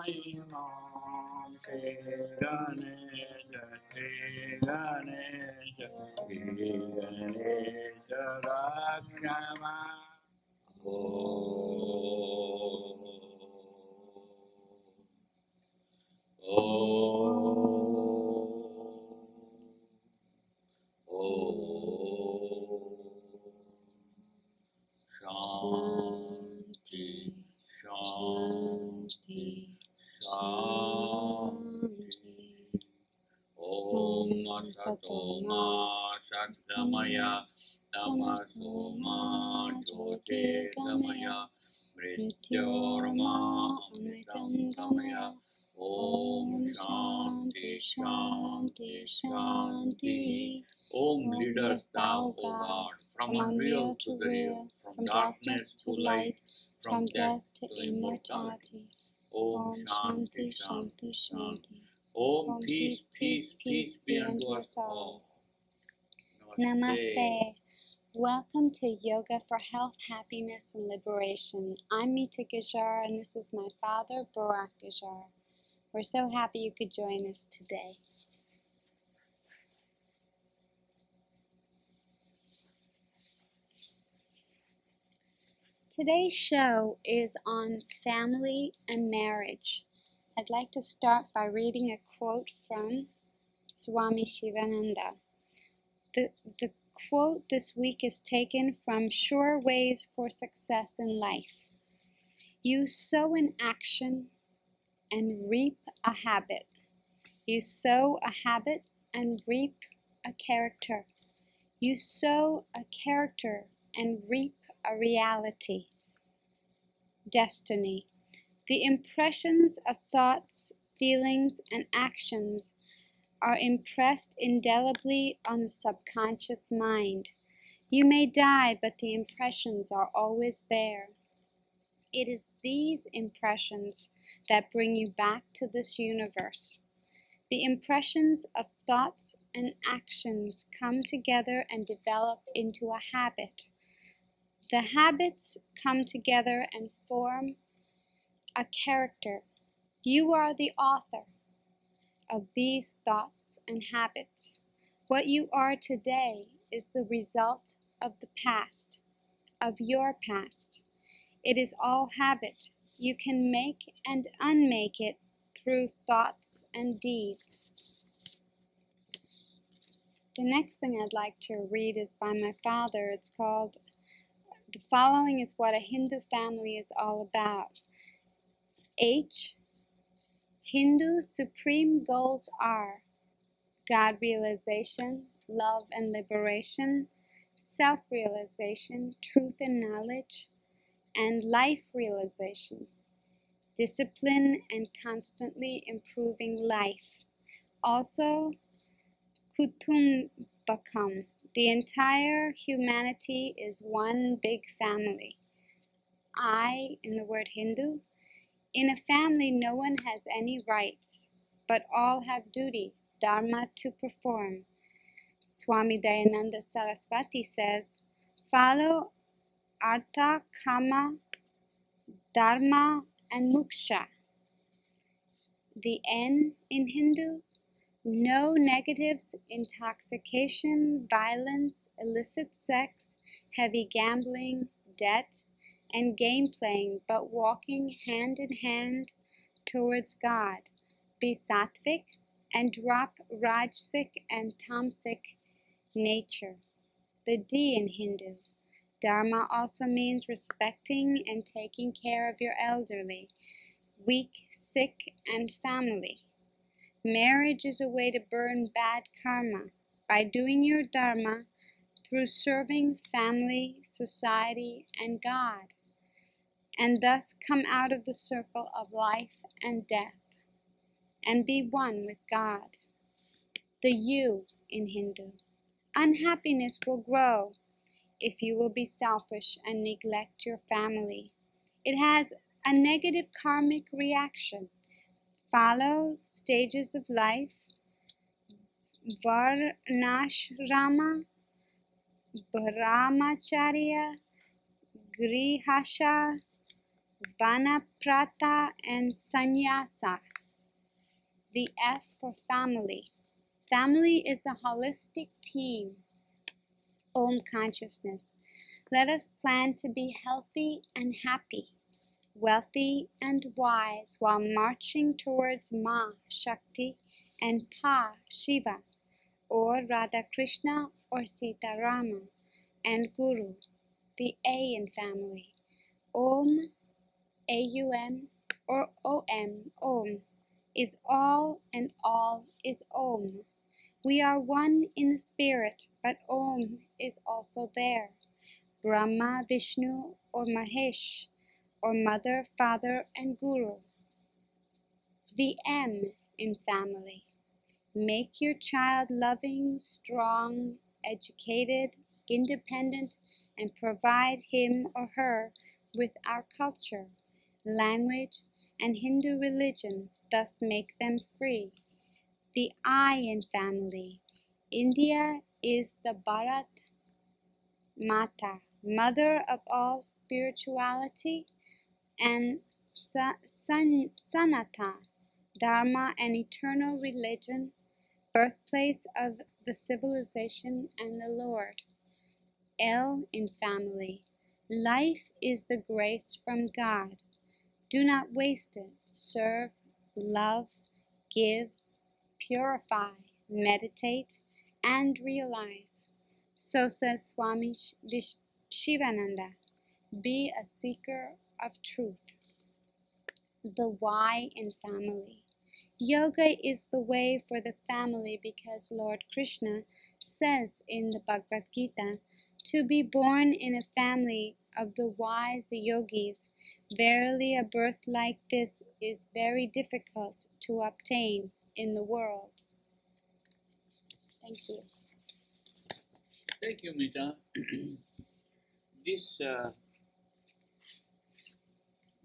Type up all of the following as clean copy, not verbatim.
imam te Ganesha Rakshama. Shanti, Shanti, Shanti. Om Sato Ma Shaktamaya Tamaso Ma Jyotirgamaya Mrityorma Amritam Gamaya. Om Shanti, Shanti, Shanti. Om, lead us thou, O God, from unreal to the real, from darkness to light, from death to immortality. Om Shanti, Shanti, Shanti. Om, peace, peace, peace be unto us all. Namaste. Welcome to Yoga for Health, Happiness, and Liberation. I'm Mita Gajar, and this is my father, Bharat Gajar. We're so happy you could join us today. Today's show is on family and marriage. I'd like to start by reading a quote from Swami Shivananda. The quote this week is taken from Sure Ways for Success in Life. You sow an action and reap a habit. You sow a habit and reap a character. You sow a character and reap a reality. Destiny. The impressions of thoughts, feelings, and actions are impressed indelibly on the subconscious mind. You may die, but the impressions are always there. It is these impressions that bring you back to this universe. The impressions of thoughts and actions come together and develop into a habit. The habits come together and form a character. You are the author of these thoughts and habits. What you are today is the result of the past, of your past. It is all habit. You can make and unmake it through thoughts and deeds. The next thing I'd like to read is by my father. It's called, The Following is What a Hindu Family is All About. H. Hindu supreme goals are God realization, love and liberation, self-realization, truth and knowledge, and life realization, discipline and constantly improving life. Also, Kutumbakam, the entire humanity is one big family. I, in the word Hindu, in a family no one has any rights, but all have duty, dharma to perform. Swami Dayananda Saraswati says, follow artha, kama, dharma, and moksha. The N in Hindu, no negatives, intoxication, violence, illicit sex, heavy gambling, debt, and game playing, but walking hand in hand towards God. Be sattvic and drop rajasic and tamasic nature. The D in Hindu, dharma also means respecting and taking care of your elderly, weak, sick, and family. Marriage is a way to burn bad karma by doing your dharma through serving family, society, and God, and thus come out of the circle of life and death and be one with God. The U in Hindu, unhappiness will grow if you will be selfish and neglect your family. It has a negative karmic reaction. Follow stages of life, varnashrama, brahmacharya, grihasha, Vanaprata and Sannyasa. The F for family. Family is a holistic team. Om consciousness. Let us plan to be healthy and happy, wealthy and wise while marching towards Ma, Shakti, and Pa, Shiva, or Radha Krishna or Sita Rama, and Guru, the A in family. Om, AUM, or OM, Om, is all and all is Om. We are one in the spirit, but Om is also there. Brahma, Vishnu, or Mahesh, or Mother, Father, and Guru. The M in family. Make your child loving, strong, educated, independent, and provide him or her with our culture, language, and Hindu religion, thus make them free. The I in family. India is the Bharat Mata, mother of all spirituality, and Sanatana, Dharma, an eternal religion, birthplace of the civilization and the Lord. L in family. Life is the grace from God. Do not waste it. Serve, love, give, purify, meditate, and realize. So says Swami Shivananda. Be a seeker of truth. The Y in family. Yoga is the way for the family because Lord Krishna says in the Bhagavad Gita, to be born in a family of the wise yogis, verily a birth like this is very difficult to obtain in the world. Thank you. Thank you, Mita. This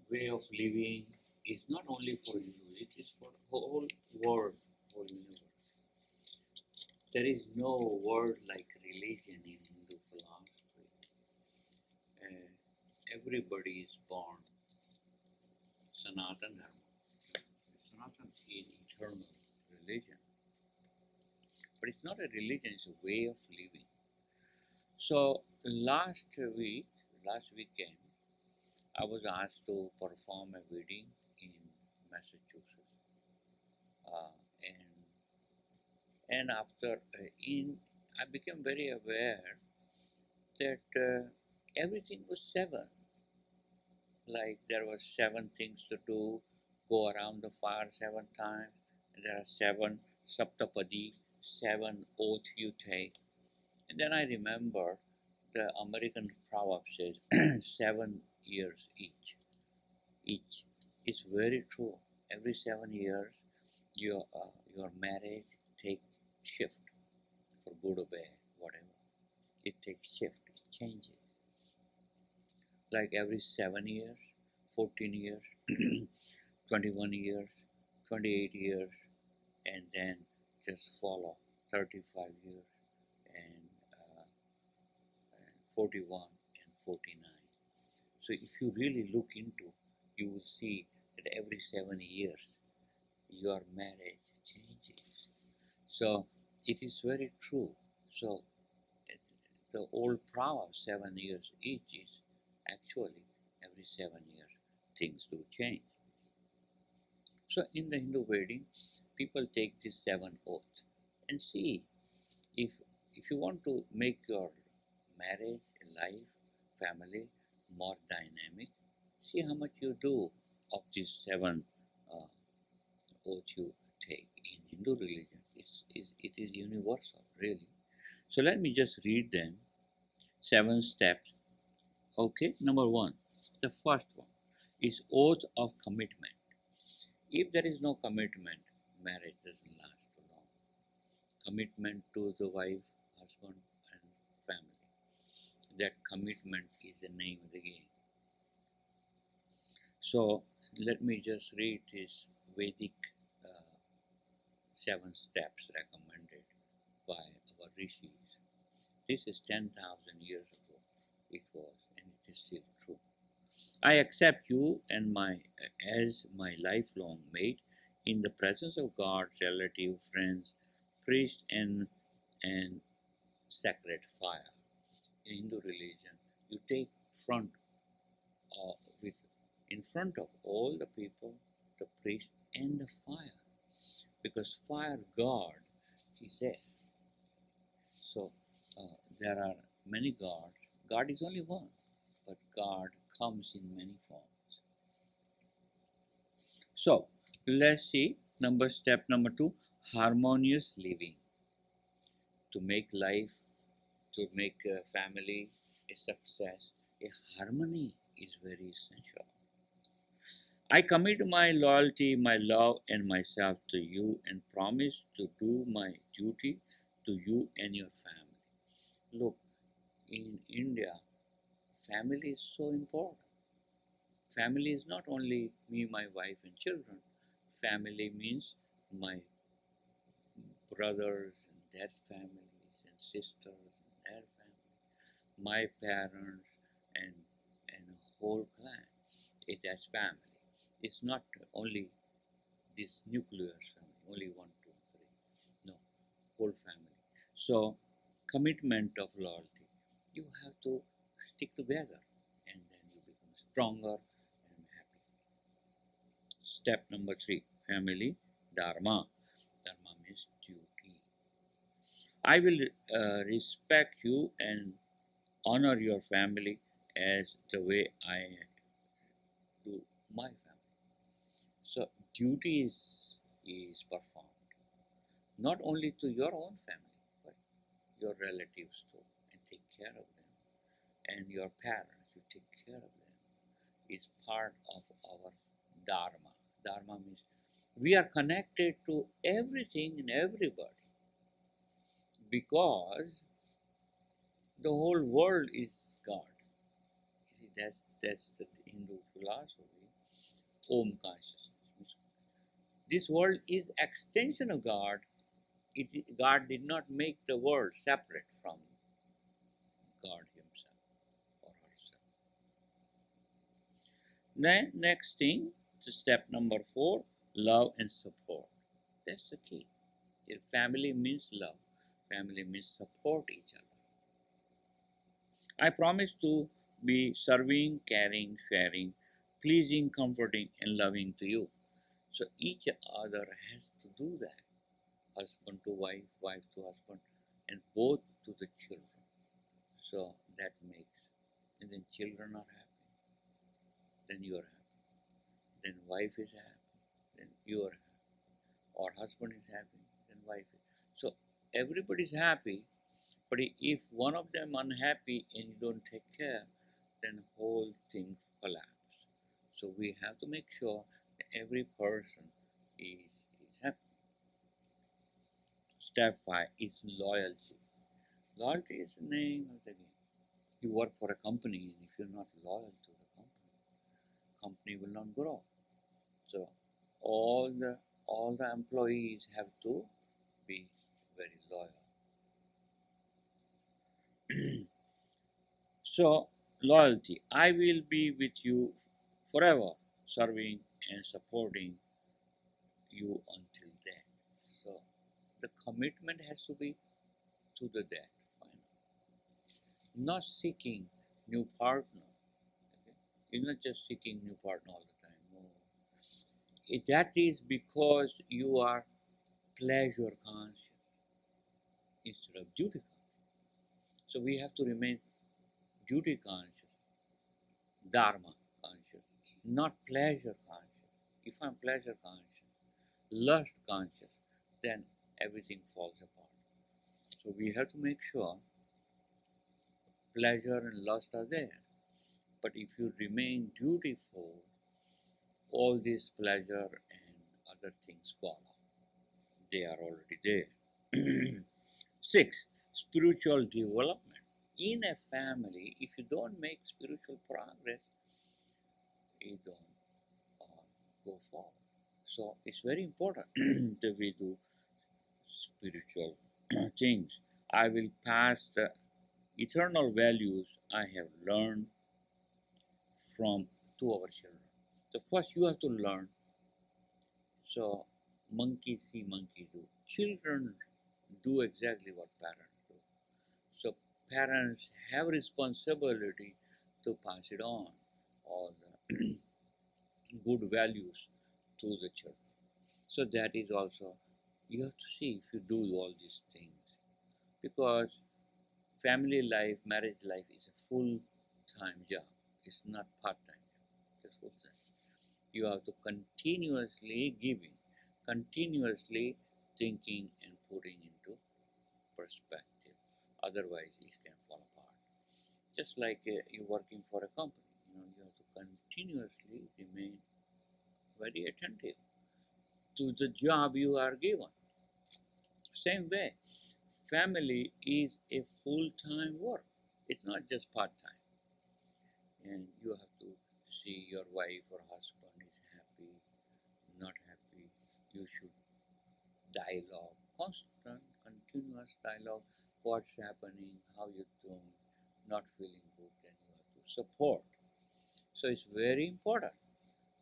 way of living is not only for you, it is for the whole world, whole universe. There is no word like religion in Hindu philosophy. Everybody is born Sanatana Dharma. Sanatana is eternal religion. But it's not a religion, it's a way of living. So last weekend, I was asked to perform a wedding in Massachusetts, and after I became very aware that everything was seven. Like there were seven things to do, go around the fire 7 times. And there are 7 saptapadi, 7 oath you take. And then I remember the American proverb says 7 years each. It's very true. Every 7 years, your marriage take shift for good or bad, whatever. It takes shift, it changes. Like every 7 years, 14 years, 21 years, 28 years, and then just follow 35 years and 41 and 49. So if you really look into, you will see that every 7 years your marriage changes. So it is very true. So the old proverb 7 years each is actually every 7 years things do change. So in the Hindu wedding, people take this 7 oath and see if you want to make your marriage, life, family more dynamic, see how much you do of these 7 oath you take in Hindu religion. It is universal, really. So let me just read them. 7 steps. Okay, number 1. The first one is oath of commitment. If there is no commitment, marriage doesn't last too long. Commitment to the wife, husband, and family. That commitment is the name of the game. So let me just read this Vedic 7 steps recommended by our rishis. This is 10,000 years ago. It was, and it is still true. I accept you and as my lifelong mate in the presence of God, relative, friends, priest, and sacred fire. In Hindu religion, you take front with in front of all the people, the priest, and the fire, because fire God is there. So there are many gods. God is only one, but God comes in many forms. So let's see step number 2, harmonious living. To make life, to make a family a success, a harmony is very essential. I commit my loyalty, my love, and myself to you and promise to do my duty to you and your family. Look, in India, family is so important. Family is not only me, my wife, and children. Family means my brothers and their families, and sisters and their families, my parents, and a whole clan. That's family. It's not only this nuclear family, only 1, 2, 3. No, whole family. So, commitment of loyalty. You have to stick together, and then you become stronger and happy. Step number 3, family dharma. Dharma means duty. I will respect you and honor your family as the way I do my family. So duty is performed not only to your own family, but your relatives too, and take care of them, and your parents, you take care of them. Is part of our dharma. Dharma means we are connected to everything and everybody, because the whole world is God. You see, that's the Hindu philosophy. Om consciousness. This world is extension of God. God did not make the world separate from God Himself or herself. Then next thing, step number 4, love and support. That's the key. Your family means love. Family means support each other. I promise to be serving, caring, sharing, pleasing, comforting, and loving to you. So each other has to do that. Husband to wife, wife to husband, and both to the children. So that makes, and then children are happy, then you are happy, then wife is happy, then you are happy, or husband is happy, then wife is. So everybody is happy, but if one of them unhappy and you don't take care, then whole thing collapse. So we have to make sure that every person is happy. Step 5 is loyalty. Loyalty is the name of the game. You work for a company, and if you're not loyal to the company will not grow. So all the employees have to be very loyal. So loyalty. I will be with you forever, serving and supporting you until death. So the commitment has to be to the death. Final. Not seeking new partner. Okay? You're not just seeking new partner all the time. No. That is because you are pleasure conscious instead of duty conscious. So we have to remain duty conscious, dharma conscious, not pleasure conscious. If I'm pleasure conscious, lust conscious, then everything falls apart. So we have to make sure pleasure and lust are there. But if you remain dutiful, all this pleasure and other things follow. They are already there. 6. Spiritual development. In a family, if you don't make spiritual progress, you don't go forward. So it's very important that we do spiritual things. I will pass the eternal values I have learned from to our children. So first you have to learn. So monkey see, monkey do. Children do exactly what parents do. So parents have responsibility to pass it on, all the good values to the children. So that is also, you have to see if you do all these things, because family life, marriage life is a full-time job. It's not part-time job. It's full-time. You have to continuously giving, continuously thinking and putting into perspective. Otherwise, it can fall apart. Just like you're working for a company, you have to continuously remain very attentive to the job you are given. Same way, family is a full-time work. It's not just part-time. And you have to see your wife or husband is happy, not happy. You should dialogue, constant, continuous dialogue. What's happening? How you doing? Not feeling good? Then you have to support. So it's very important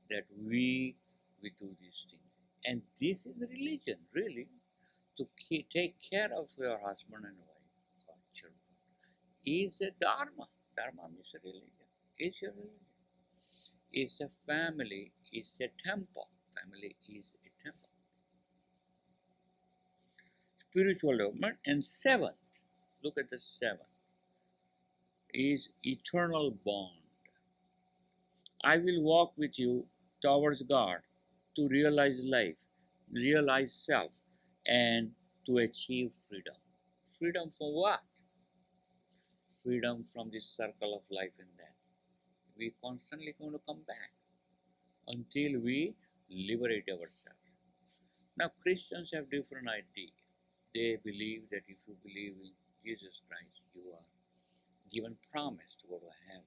that we do these things. And this is religion, really, to take care of your husband and wife or children. Is a dharma. Dharma means a religion. Is your religion. It's a family. It's a temple. Family is a temple. Spiritual development. And seventh, look at the seventh, is eternal bond. I will walk with you towards God to realize life, realize self, and to achieve freedom. Freedom from what? Freedom from this circle of life and death. We constantly going to come back until we liberate ourselves. Now Christians have different idea. They believe that if you believe in Jesus Christ, you are given promise to go to heaven.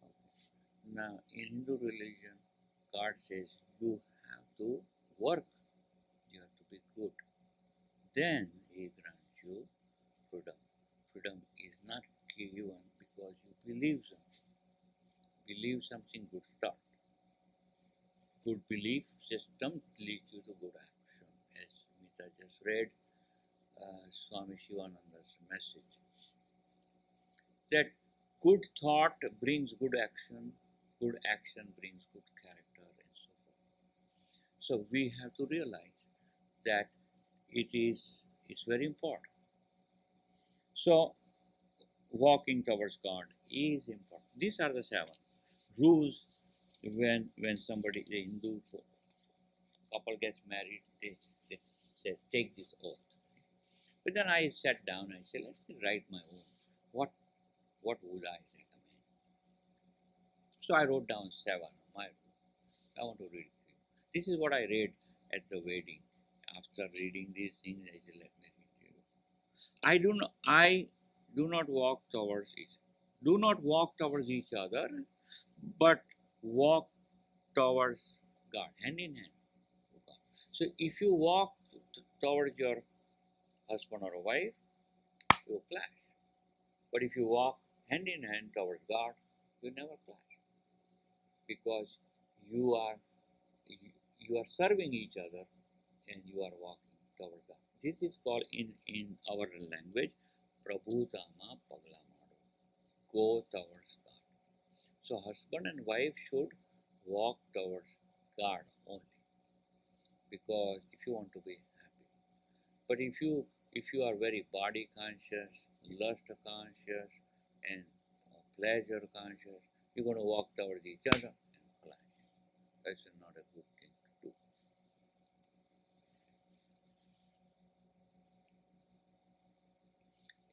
Okay. Now in Hindu religion, God says you have to work, you have to be good. Then He grants you freedom. Freedom is not given because you believe something. Believe something, good start. Good belief system leads you to good action. As Mita just read Swami Shivananda's message, that good thought brings good action brings good character, and so forth. So we have to realize that it's very important. So walking towards God is important. These are the seven rules. When somebody, the Hindu couple gets married, they say, take this oath. But then I sat down, I said, let me write my own. What would I recommend? So I wrote down seven of my rules. I want to read it. This is what I read at the wedding. After reading these things, I said, let me read you. I do not walk towards each other, but walk towards God, hand in hand with God. So if you walk towards your husband or wife, you will clash. But if you walk hand in hand towards God, you never clash, because you are serving each other and you are walking towards God. This is called in our language, Prabhutama Paglamadu, go towards God. So husband and wife should walk towards God only, because if you want to be happy. But if you are very body conscious, lust conscious, and pleasure conscious, you're going to walk towards each other and clash. That's not a good thing to do.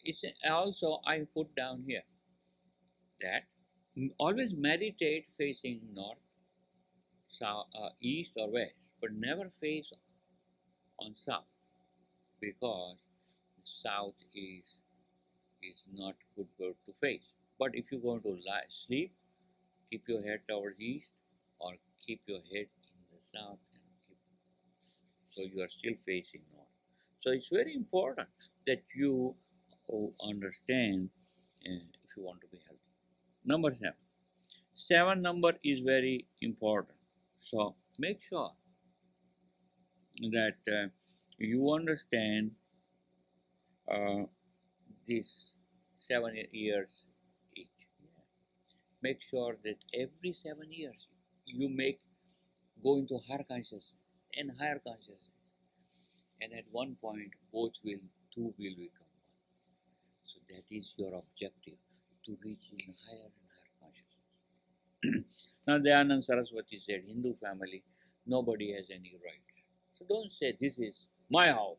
It's also, I put down here that always meditate facing north, south, east or west, but never face on south, because south is not good to face. But if you go to sleep, keep your head towards east or keep your head in the south, and so you are still facing north. So it's very important that you understand if you want to be healthy. Number 7, 7 number is very important. So make sure that you understand uh, these 7 years each. Make sure that every 7 years you make go into higher consciousness and higher consciousness, and at one point both will two will become one. So that is your objective, to reach in higher and higher consciousness. Now Dayanand Saraswati said, Hindu family, nobody has any right. So don't say this is my house.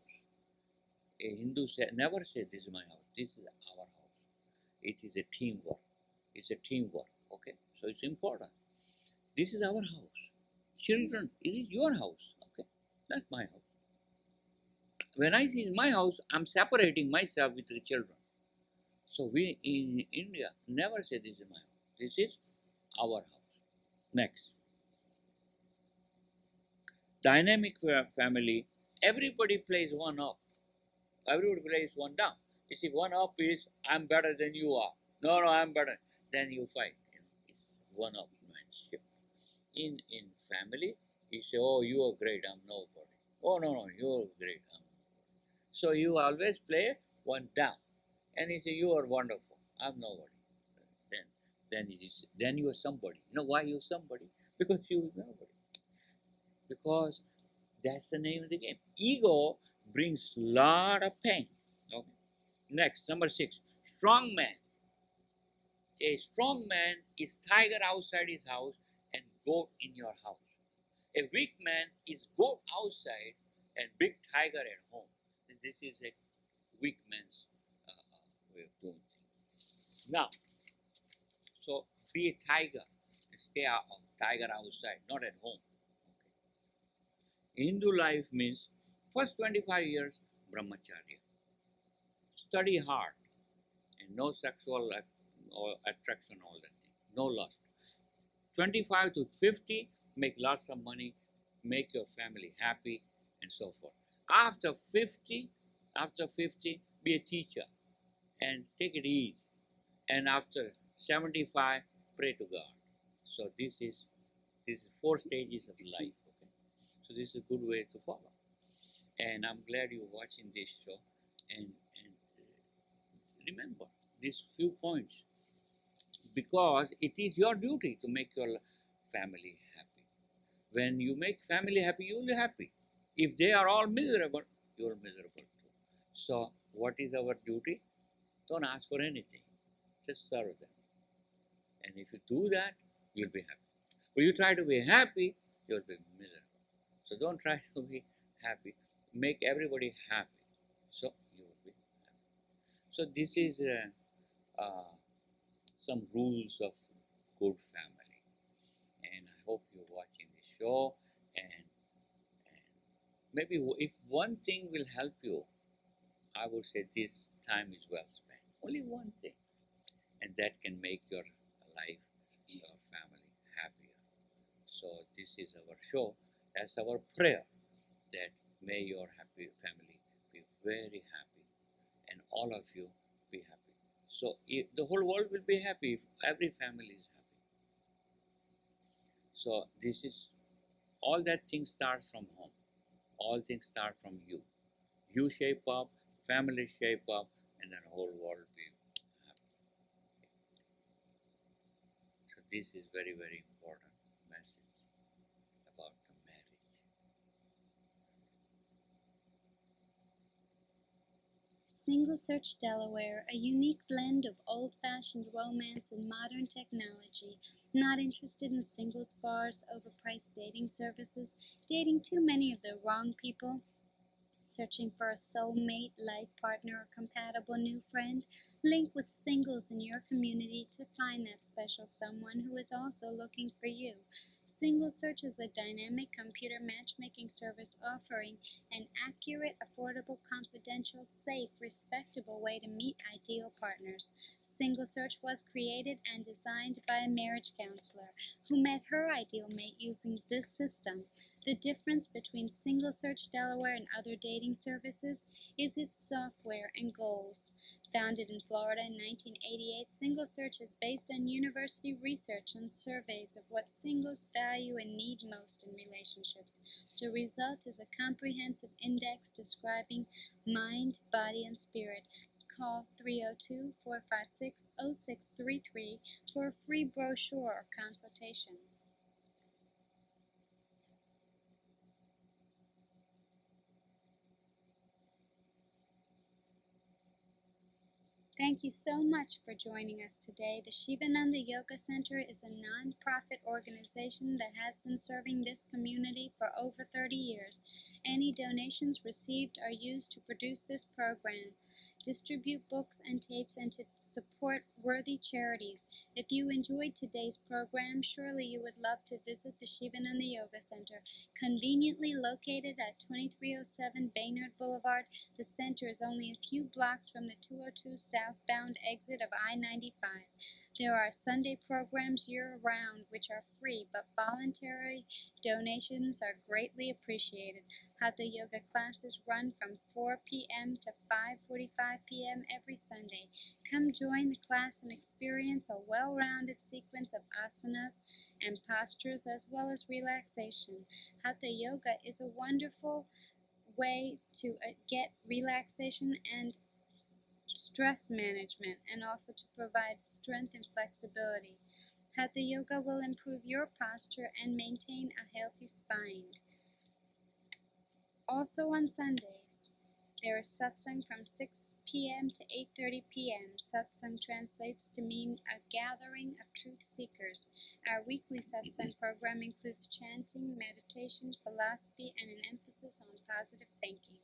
A Hindu never say this is my house. This is our house. It is a teamwork. It's a teamwork. Okay, so it's important. This is our house. Children, is it your house? Okay, that's my house. When I say my house, I'm separating myself with the children. So we in India never say this is my house. This is our house. Next. Dynamic family, everybody plays one up. Everybody plays one down. You see, one up is I'm better than you are. No, I'm better. Then you fight. It's one upmanship. In family, you say, oh, you are great, I'm nobody. Oh, no, you're great, I'm nobody. So you always play one down. And you say, you are wonderful, I'm nobody. Then you are somebody. You know why you're somebody? Because you are nobody. Because that's the name of the game. Ego brings lot of pain. Okay. Next, number 6, strong man. A strong man is tiger outside his house and goat in your house. A weak man is goat outside and big tiger at home. This is a weak man's way of doing things. Now, so be a tiger and stay a tiger outside, not at home. Okay. Hindu life means first 25 years brahmacharya. Study hard and no sexual or attraction, all that thing. No lust. 25 to 50, make lots of money, make your family happy, and so forth. After 50, be a teacher and take it easy. And after 75, pray to God. So this is 4 stages of life. Okay? So this is a good way to follow. And I'm glad you're watching this show. And remember these few points, because it is your duty to make your family happy. When you make family happy, you will be happy. If they are all miserable, you are miserable too. So what is our duty? Don't ask for anything. Just serve them. And if you do that, you'll be happy. When you try to be happy, you'll be miserable. So don't try to be happy. Make everybody happy. So you will be happy. So this is some rules of good family. And I hope you're watching the show. And maybe if one thing will help you, I would say this time is well spent. Only one thing. And that can make your life, your family happier. So this is our show. That's our prayer, that may your happy family be very happy and all of you be happy. So if the whole world will be happy if every family is happy. So this is, all that things starts from home. All things start from you. You shape up, family shape up, and then the whole world will be happy. So this is very, very important message about the marriage. Single Search Delaware, a unique blend of old-fashioned romance and modern technology. Not interested in singles bars, overpriced dating services, dating too many of the wrong people? Searching for a soulmate, life partner, or compatible new friend? Link with singles in your community to find that special someone who is also looking for you. Single Search is a dynamic computer matchmaking service offering an accurate, affordable, confidential, safe, respectable way to meet ideal partners. Single Search was created and designed by a marriage counselor who met her ideal mate using this system. The difference between Single Search Delaware and other dating services is its software and goals. Founded in Florida in 1988, Single Search is based on university research and surveys of what singles value and need most in relationships. The result is a comprehensive index describing mind, body, and spirit. Call 302-456-0633 for a free brochure or consultation. Thank you so much for joining us today. The Shivananda Yoga Center is a non-profit organization that has been serving this community for over 30 years. Any donations received are used to produce this program, distribute books and tapes, and to support worthy charities. If you enjoyed today's program, surely you would love to visit the Shivananda Yoga Center. Conveniently located at 2307 Baynard Boulevard, the center is only a few blocks from the 202 southbound exit of I-95. There are Sunday programs year-round which are free, but voluntary donations are greatly appreciated. Hatha Yoga classes run from 4 p.m. to 5:45 p.m. every Sunday. Come join the class and experience a well-rounded sequence of asanas and postures as well as relaxation. Hatha Yoga is a wonderful way to get relaxation and stress management, and also to provide strength and flexibility. Hatha Yoga will improve your posture and maintain a healthy spine. Also on Sundays, there is satsang from 6 p.m. to 8:30 p.m. Satsang translates to mean a gathering of truth seekers. Our weekly satsang program includes chanting, meditation, philosophy, and an emphasis on positive thinking.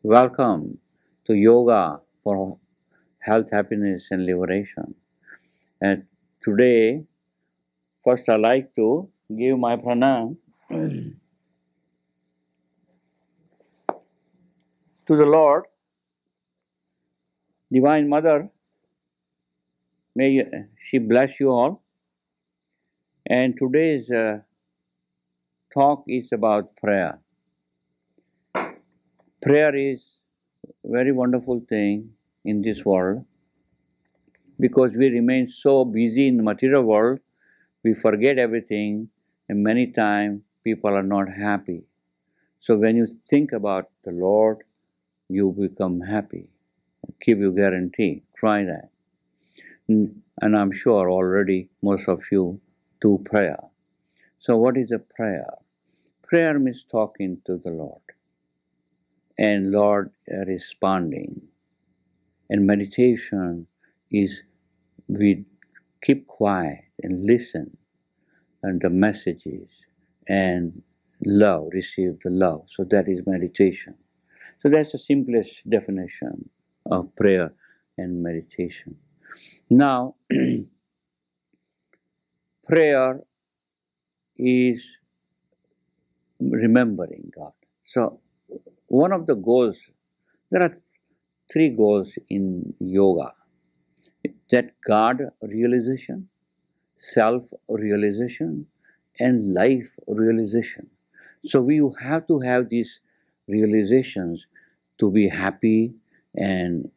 Welcome to Yoga for Health, Happiness and Liberation. And today, first I'd like to give my pranam to the Lord, Divine Mother. May she bless you all. And today's talk is about prayer. Prayer is a very wonderful thing in this world because we remain so busy in the material world, we forget everything, and many times people are not happy. So when you think about the Lord, you become happy. Give you guarantee. Try that. And I'm sure already most of you do prayer. So what is a prayer? Prayer means talking to the Lord. And Lord responding. And meditation is we keep quiet and listen and the messages and love, receive the love. So that is meditation. So that's the simplest definition of prayer and meditation. Now, prayer is remembering God. So one of the goals, there are three goals in yoga: that God realization, self realization, and life realization. So we have to have these realizations to be happy and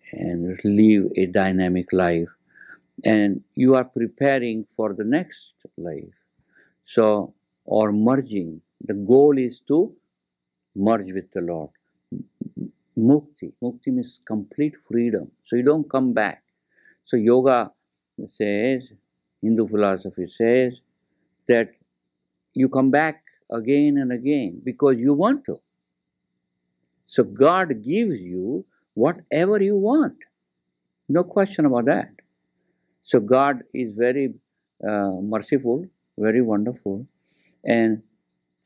live a dynamic life. And you are preparing for the next life. So, or merging. The goal is to merge with the Lord. Mukti. Mukti means complete freedom. So you don't come back. So yoga says, Hindu philosophy says that you come back again and again because you want to. So God gives you whatever you want. No question about that. So God is very merciful, very wonderful. And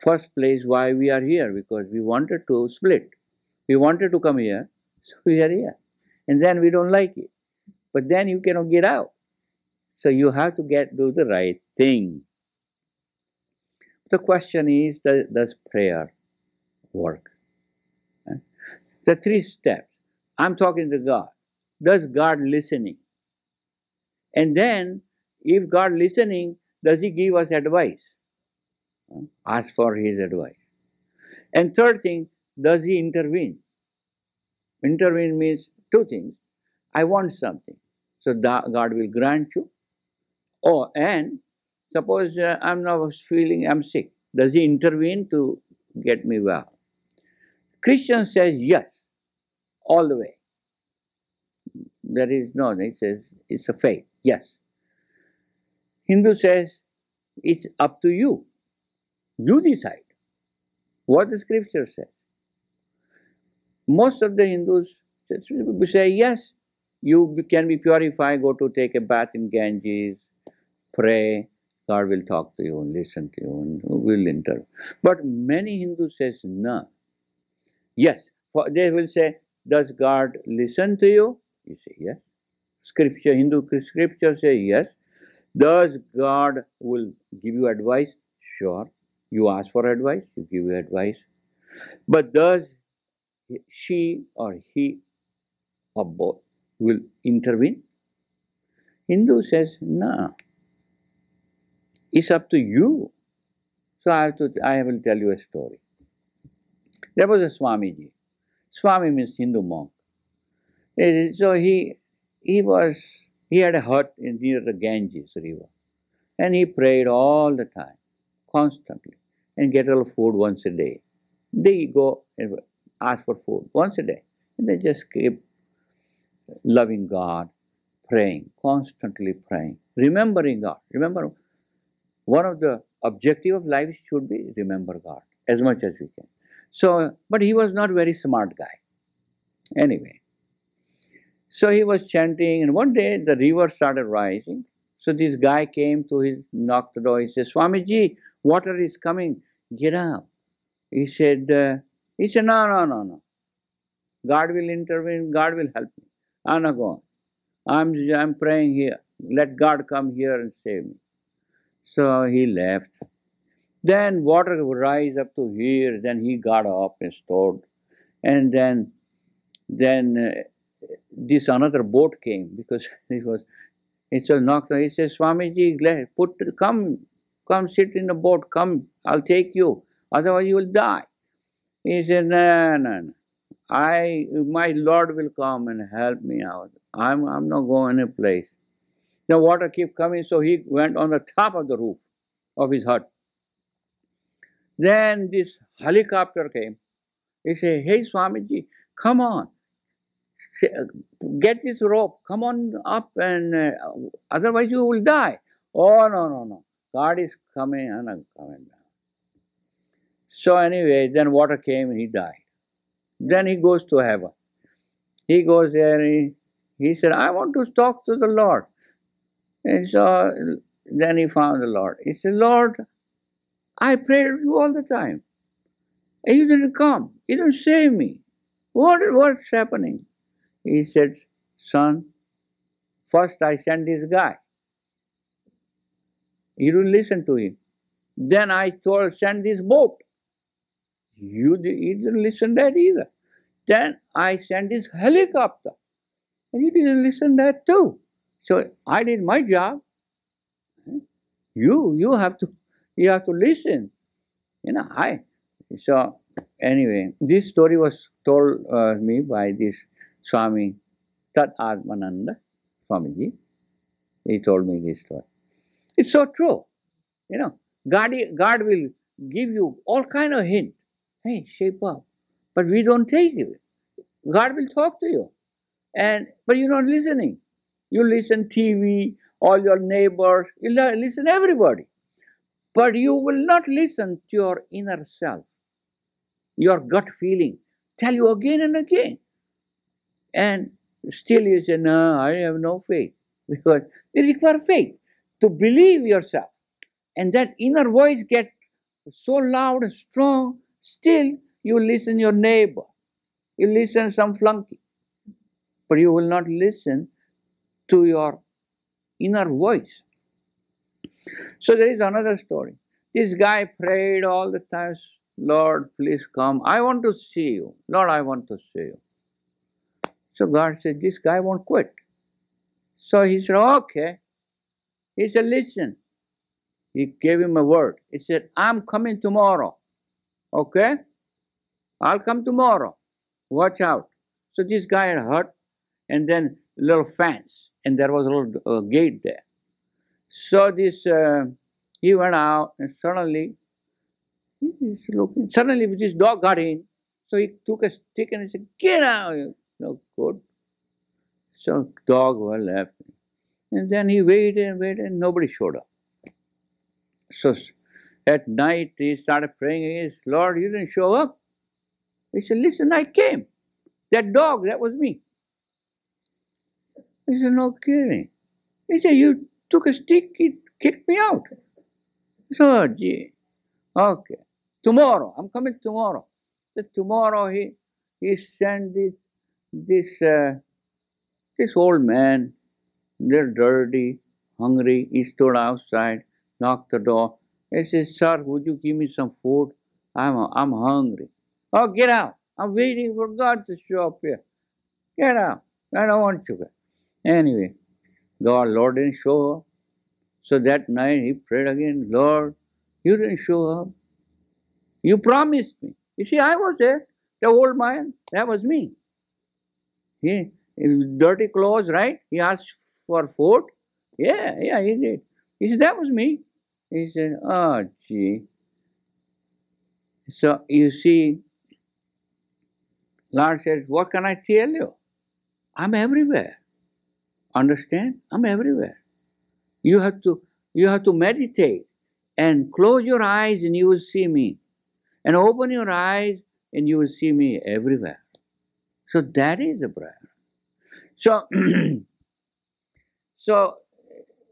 first place why we are here, because we wanted to split. We wanted to come here, so we are here. And then we don't like it. But then you cannot get out. So you have to do the right thing. The question is, does prayer work? The three steps. I'm talking to God. Does God listening? And then, if God listening, does He give us advice? Ask for His advice. And third thing, does He intervene? Intervene means two things. I want something, so God will grant you. Oh, and suppose I'm now feeling I'm sick. Does He intervene to get me well? Christian says yes, all the way. There is no, it says it's a faith, yes. Hindu says it's up to you. You decide what the scripture says. Most of the Hindus say yes, you can be purified, go to take a bath in Ganges, pray, God will talk to you and listen to you and will enter. But many Hindus says no. Yes, they will say, does God listen to you? You say yes. Scripture, Hindu scripture says yes. Does God will give you advice? Sure. You ask for advice, you give you advice. But does she or he or both will intervene? Hindu says no. It's up to you. So I will tell you a story. There was a Swamiji. Swami means Hindu monk. So he had a hut near the Ganges river, and he prayed all the time, constantly, and get a little food once a day. They go and ask for food once a day, and they just keep loving God, praying, constantly praying, remembering God. Remember, one of the objective of life should be remember God as much as we can. So, but he was not very smart guy. Anyway, so he was chanting, and one day the river started rising. So this guy came to his, knocked the door. He said, Swamiji, water is coming. Get up. He said, no. God will intervene. God will help me. I'm not going. I'm praying here. Let God come here and save me. So he left. Then water would rise up to here. Then he got up and stood. And then this another boat came because it was knocked. He says, Swamiji, come sit in the boat. Come, I'll take you. Otherwise you will die. He said, no. My Lord will come and help me out. I'm not going any place. The water kept coming, so he went on the top of the roof of his hut. Then this helicopter came. He said, hey Swamiji, come on. Get this rope. Come on up, and otherwise you will die. Oh, no. God is coming and I'm coming down. So anyway, then water came and he died. Then he goes to heaven. He goes there and he said, I want to talk to the Lord. And so then he found the Lord. He said, Lord, I prayed to you all the time. And you didn't come. You didn't save me. What's happening? He said, son, first I sent this guy. You didn't listen to him. Then I told, send this boat. You didn't listen to that either. Then I sent this helicopter. And you didn't listen to that too. So I did my job. You have to listen. So anyway, this story was told me by this Swami Tat Atmananda Swamiji. He told me this story. It's so true. God will give you all kind of hint. Hey, shape up. But we don't take it. God will talk to you. But you're not listening. You listen TV, all your neighbors, you listen everybody. But you will not listen to your inner self, your gut feeling. Tell you again and again. And still you say, no, I have no faith. Because it requires faith to believe yourself. And that inner voice gets so loud and strong, still you listen your neighbor. You listen some flunky. But you will not listen to your inner voice. So there is another story. This guy prayed all the time, Lord, please come. I want to see you. Lord, I want to see you. So God said, this guy won't quit. So he said, okay. He said, listen. He gave him a word. He said, I'm coming tomorrow. Okay? I'll come tomorrow. Watch out. So this guy had hurt, and then a little fence, and there was a little gate there. So he went out, and suddenly, he's looking. Suddenly, this dog got in. So he took a stick and he said, get out. No good. So dog was left. And then he waited and waited, and nobody showed up. So at night, he started praying again. Lord, you didn't show up. He said, listen, I came. That dog, that was me. He said, no kidding. He said, you took a stick, it kicked me out. So, oh, gee, okay. Tomorrow, I'm coming tomorrow. So tomorrow he sent this old man, little dirty, hungry. He stood outside, knocked the door. He said, sir, would you give me some food? I'm hungry. Oh, get out. I'm waiting for God to show up here. Get out. I don't want you. Anyway, Lord didn't show up. So that night he prayed again, Lord, you didn't show up. You promised me. You see, I was there. The old man, that was me. He dirty clothes, right? He asked for food. Yeah, he did. He said, that was me. He said, oh, gee. So you see, Lord says, what can I tell you? I'm everywhere. Understand? I'm everywhere. You have to meditate and close your eyes and you will see me. And open your eyes and you will see me everywhere. So that is a prayer. So, so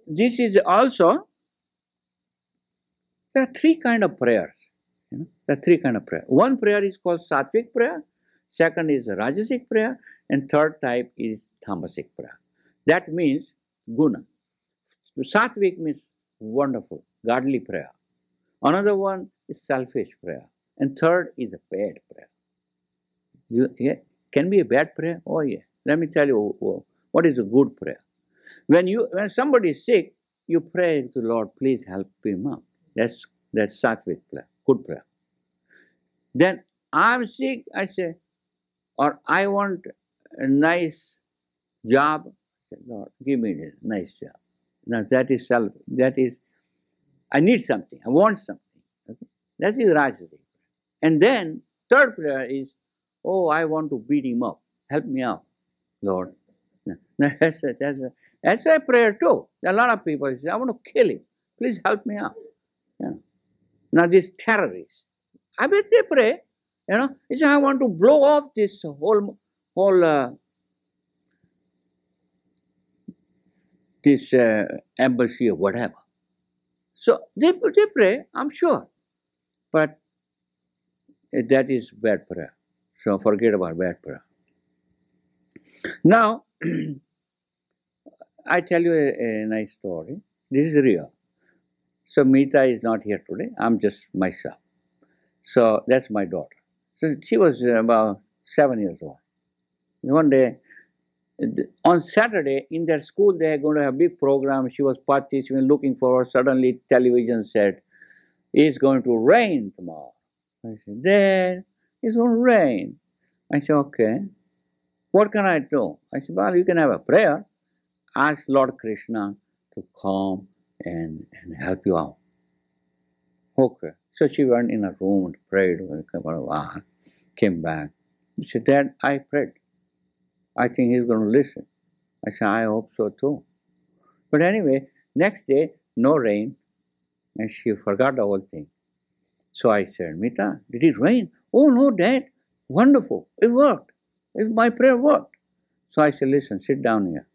this is also, there are three kinds of prayers. There are three kinds of prayer. One prayer is called sattvic prayer. Second is rajasic prayer. And third type is tamasic prayer. That means guna. Sattvic means wonderful, godly prayer. Another one is selfish prayer. And third is a bad prayer. Can be a bad prayer? Oh yeah. Let me tell you what is a good prayer. When somebody is sick, you pray to the Lord, please help him up. That's sattvic prayer, good prayer. Then I'm sick, I say, or I want a nice job. I say, Lord, give me a nice job. Now that is I need something, I want something. Okay? That is rajasic. And then third prayer is, oh, I want to beat him up. Help me out, Lord. That's a prayer too. There are a lot of people say, I want to kill him. Please help me out. Now these terrorists, I bet they pray. They say, I want to blow off this whole this embassy or whatever. So they pray, I'm sure. But that is bad prayer. So forget about bad prayer. Now, I tell you a nice story. This is real. So Meeta is not here today. I'm just myself. So that's my daughter. So she was about 7 years old. One day, on Saturday, in their school, they are going to have a big program. She was participating, looking forward. Suddenly, television said, it's going to rain tomorrow. I said, Dad, it's going to rain. I said, okay. What can I do? I said, well, you can have a prayer. Ask Lord Krishna to come and help you out. Okay. So she went in a room and prayed for a couple of hours, came back. She said, Dad, I prayed. I think he's going to listen. I said, I hope so too. But anyway, next day, no rain, and she forgot the whole thing. So I said, Mita, did it rain? Oh no, Dad, wonderful. It worked. My prayer worked. So I said, listen, sit down here.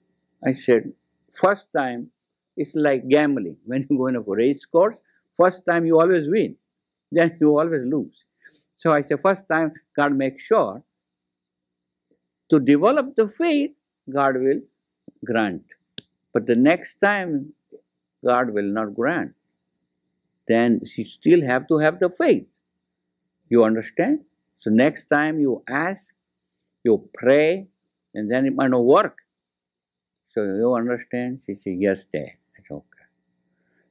I said, first time, it's like gambling. When you go in a race course, first time you always win, then you always lose. So I said, first time, God makes sure to develop the faith, God will grant. But the next time, God will not grant. Then you still have to have the faith. You understand? So next time you ask, you pray, and then it might not work. So you understand? She said, yes, Dad. I said, okay.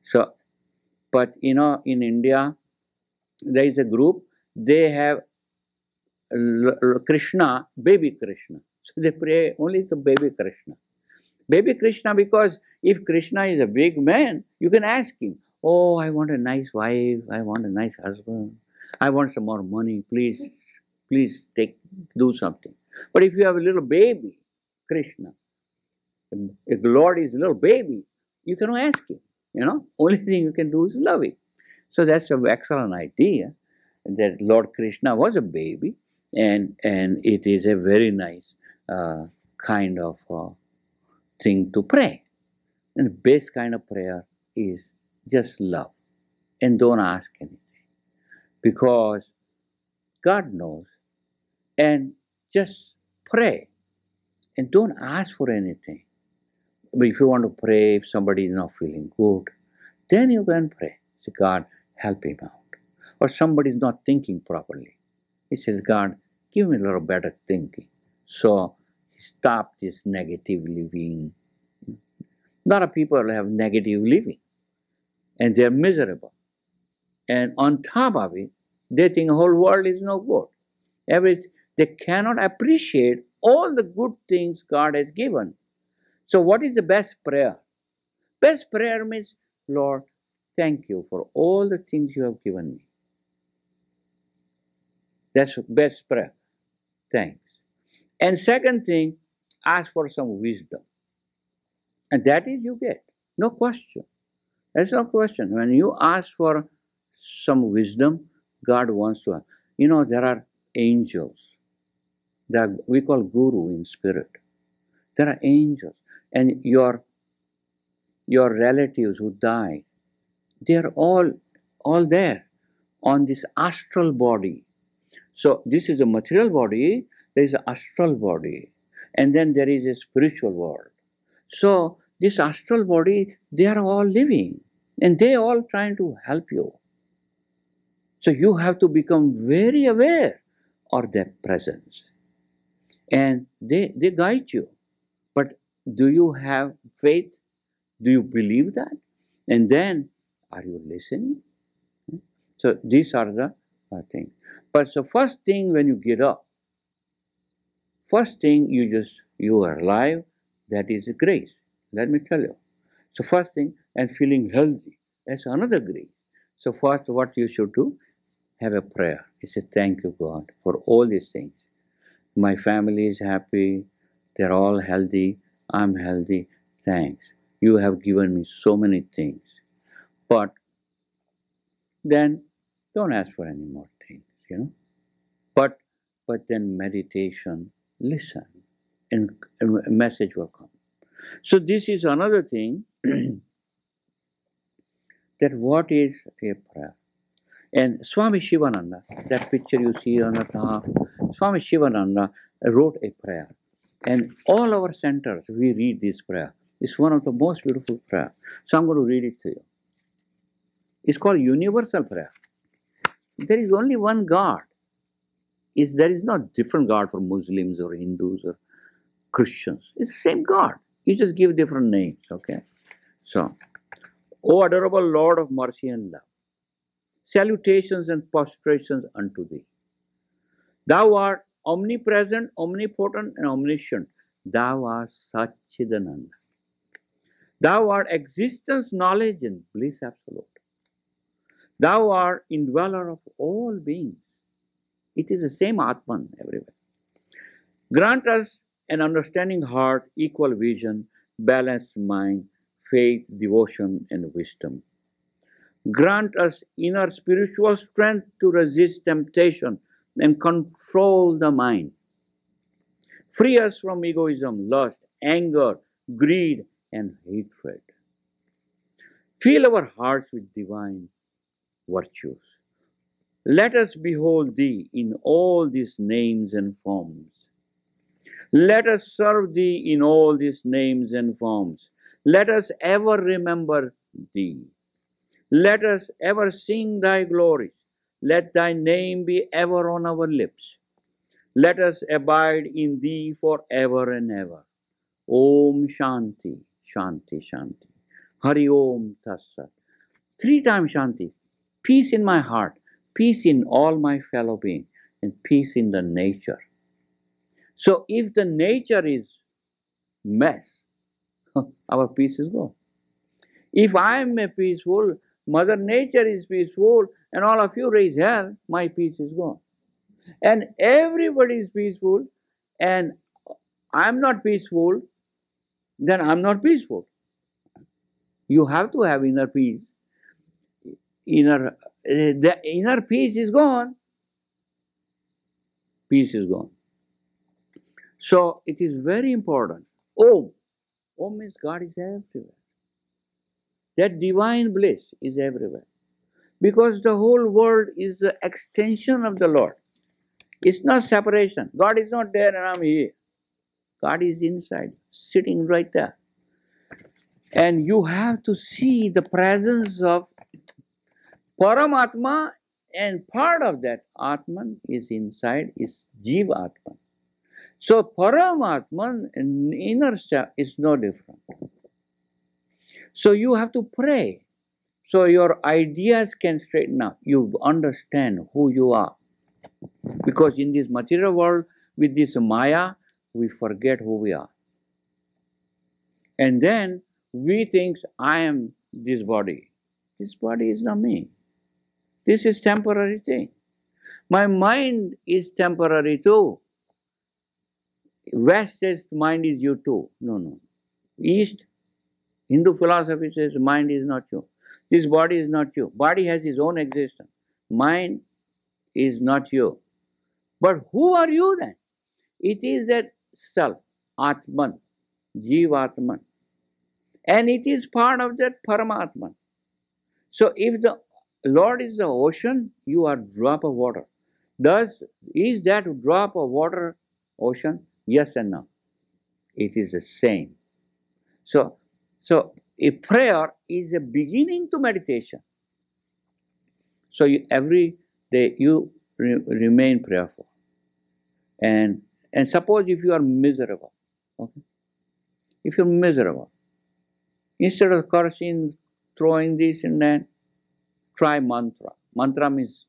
So, but in India, there is a group, they have Krishna, baby Krishna. So they pray only to baby Krishna. Baby Krishna, because if Krishna is a big man, you can ask him, oh, I want a nice wife, I want a nice husband, I want some more money, please do something. But if you have a little baby, Krishna, if the Lord is a little baby, you cannot ask him. Only thing you can do is love him. So that's an excellent idea that Lord Krishna was a baby, and it is a very nice kind of thing to pray. And the best kind of prayer is just love and don't ask anything, because God knows, and just pray and don't ask for anything. But if you want to pray, if somebody is not feeling good, then you can pray. Say, God, help him out. Or somebody is not thinking properly. He says, God, give me a little better thinking. So stop this negative living. A lot of people have negative living, and they're miserable. And on top of it, they think the whole world is no good. They cannot appreciate all the good things God has given. So what is the best prayer? Best prayer means, Lord, thank you for all the things you have given me. That's best prayer. Thanks. And second thing, ask for some wisdom. And that is you get. No question. There's no question. When you ask for some wisdom, God wants to. There are angels. We call guru in spirit. There are angels. And your relatives who died, they are all there on this astral body. So this is a material body, there is an astral body, and then there is a spiritual world. So this astral body, they are all living, and they are all trying to help you. So you have to become very aware of their presence, and they guide you. But do you have faith? Do you believe that? And then, are you listening? So these are the things. But so first thing when you get up, first thing you are alive, that is a grace. Let me tell you. So first thing, and feeling healthy, that's another grace. So first what you should do, have a prayer. You say, thank you God for all these things. My family is happy, they're all healthy, I'm healthy, thanks. You have given me so many things. But then don't ask for any more things, But then meditation, listen, and a message will come. So this is another thing, that what is a prayer? And Swami Shivananda, that picture you see on the top, Swami Shivananda wrote a prayer. And all our centers, we read this prayer. It's one of the most beautiful prayers. So I'm going to read it to you. It's called universal prayer. There is only one God. There is no different God for Muslims or Hindus or Christians. It's the same God. You just give different names, okay? So, O adorable Lord of mercy and love, salutations and prostrations unto thee. Thou art omnipresent, omnipotent, and omniscient. Thou art Satchidananda. Thou art existence, knowledge, and bliss absolute. Thou art indweller of all beings. It is the same Atman everywhere. Grant us an understanding heart, equal vision, balanced mind, faith, devotion, and wisdom. Grant us inner spiritual strength to resist temptation and control the mind. Free us from egoism, lust, anger, greed, and hatred. Fill our hearts with divine virtues. Let us behold Thee in all these names and forms. Let us serve Thee in all these names and forms. Let us ever remember Thee. Let us ever sing Thy glories. Let Thy name be ever on our lips. Let us abide in Thee forever and ever. Om Shanti, Shanti, Shanti. Hari Om Tassat. 3 times Shanti. Peace in my heart, peace in all my fellow beings, and peace in the nature. So if the nature is mess, our peace is gone. If I am peaceful, Mother Nature is peaceful, and all of you raise hell, my peace is gone. And everybody is peaceful, and I'm not peaceful, then I'm not peaceful. You have to have inner peace. The inner peace is gone, peace is gone. So it is very important. Om. Om means God is everywhere. That divine bliss is everywhere. Because the whole world is the extension of the Lord. It's not separation. God is not there and I'm here. God is inside, sitting right there. And you have to see the presence of Paramatma, and part of that Atman is inside, is Jiva Atman. So Paramatman and inner self is no different. So you have to pray. So your ideas can straighten up. You understand who you are. Because in this material world, with this Maya, we forget who we are. And then we think, I am this body. This body is not me. This is temporary thing. My mind is temporary too. West says mind is you too. No. East, Hindu philosophy says mind is not you. This body is not you. Body has its own existence. Mind is not you. But who are you then? It is that self, Atman, Jivatman. And it is part of that Paramatman. So if the Lord is the ocean, you are drop of water. Is that drop of water ocean? Yes and no. It is the same. So a prayer is a beginning to meditation. So every day you remain prayerful. And suppose if you are miserable, okay? If you're miserable, instead of cursing, throwing this and that, try mantra. Mantra means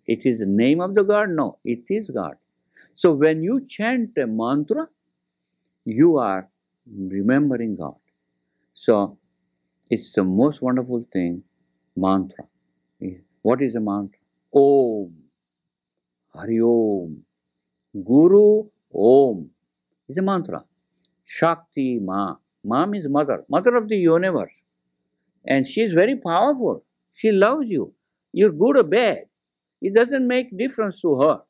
it is the name of the God? No, it is God. So when you chant a mantra, you are remembering God. So it's the most wonderful thing, mantra. What is a mantra? Om, Hari Om, Guru Om is a mantra. Shakti Ma. Ma means mother, mother of the universe. And she is very powerful. She loves you. You're good or bad. It doesn't make difference to her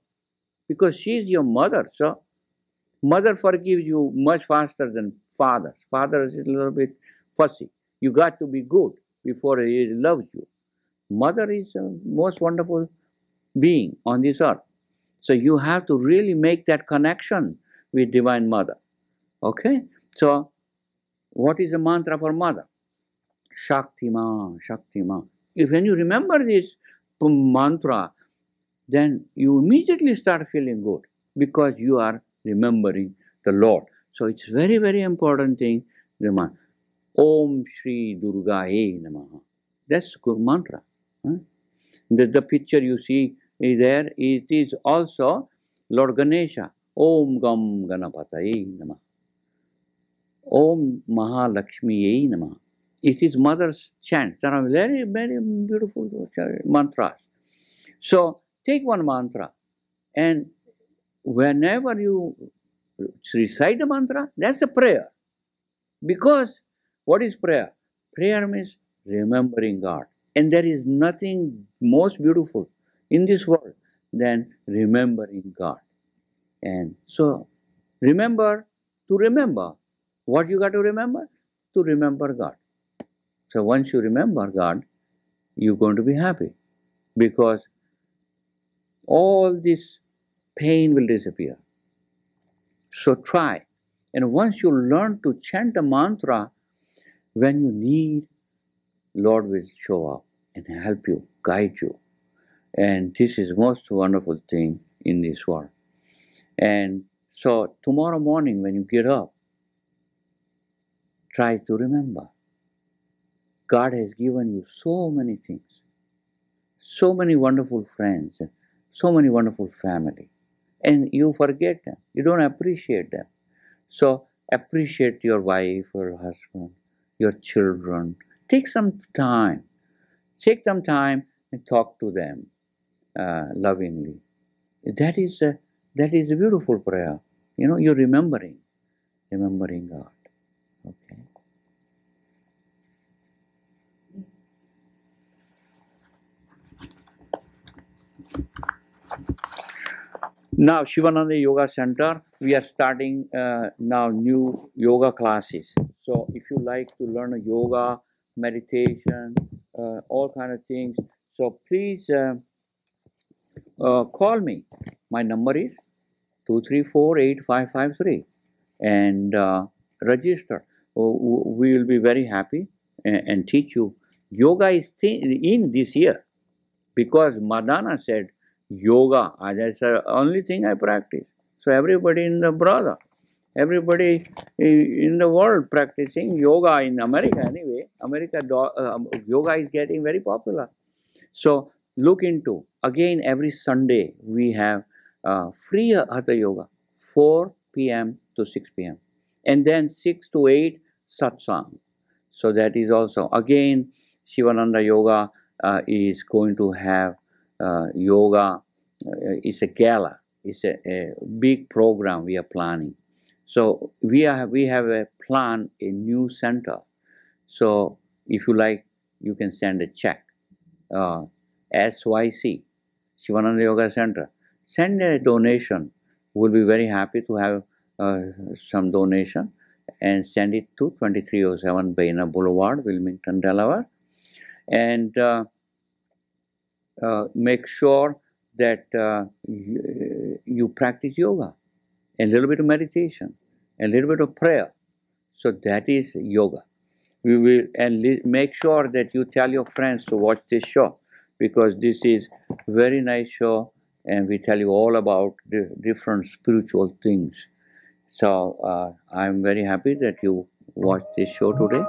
because she is your mother. So mother forgives you much faster than father. Father is a little bit fussy. You got to be good before he loves you. Mother is the most wonderful being on this earth. So you have to really make that connection with Divine Mother. Okay? So what is the mantra for mother? Shaktima, Shaktima. If when you remember this mantra, then you immediately start feeling good because you are remembering the Lord. So it's very, very important thing. Remember, Om Shri Durgaye Namaha. That's good mantra. Huh? The picture you see is there, it is also Lord Ganesha. Om Gam Ganapataye Namaha. Om Mahalakshmiye Namaha. It is mother's chant. There are very, very beautiful mantras. So take one mantra and whenever you recite a mantra, that's a prayer. Because what is prayer? Prayer means remembering God. And there is nothing most beautiful in this world than remembering God. And so remember to remember. What you got to remember? To remember God. So once you remember God, you're going to be happy because all this pain will disappear. So try. And once you learn to chant the mantra, when you need, Lord will show up and help you, guide you. And this is most wonderful thing in this world. And so tomorrow morning when you get up, try to remember. God has given you so many things, so many wonderful friends, so many wonderful family. And you forget them. You don't appreciate them. So appreciate your wife or husband, your children. Take some time. Take some time and talk to them lovingly. That is a beautiful prayer. You know, you're remembering God. Okay. Now, Shivananda Yoga Center, we are starting now new yoga classes. So, if you like to learn yoga, meditation, all kind of things, so please call me. My number is 234-8553 and register. We will be very happy and teach you. Yoga is in this year because Madana said yoga. That's the only thing I practice. So everybody in the brother, everybody in the world practicing yoga in America anyway. Yoga is getting very popular. So look into again every Sunday we have free Hatha Yoga, 4 p.m. to 6 p.m. and then 6 to 8 satsang. So that is also again Shivananda Yoga is going to have yoga. It's a gala. It's a big program we are planning. So we have a plan a new center. So if you like, you can send a check. SYC, Shivananda Yoga Center. Send a donation. We'll be very happy to have some donation and send it to 2307 Baina Boulevard, Wilmington, Delaware. And make sure that you practice yoga, a little bit of meditation, a little bit of prayer. So that is yoga. We will and make sure that you tell your friends to watch this show because this is very nice show and we tell you all about the different spiritual things. So I'm very happy that you watched this show today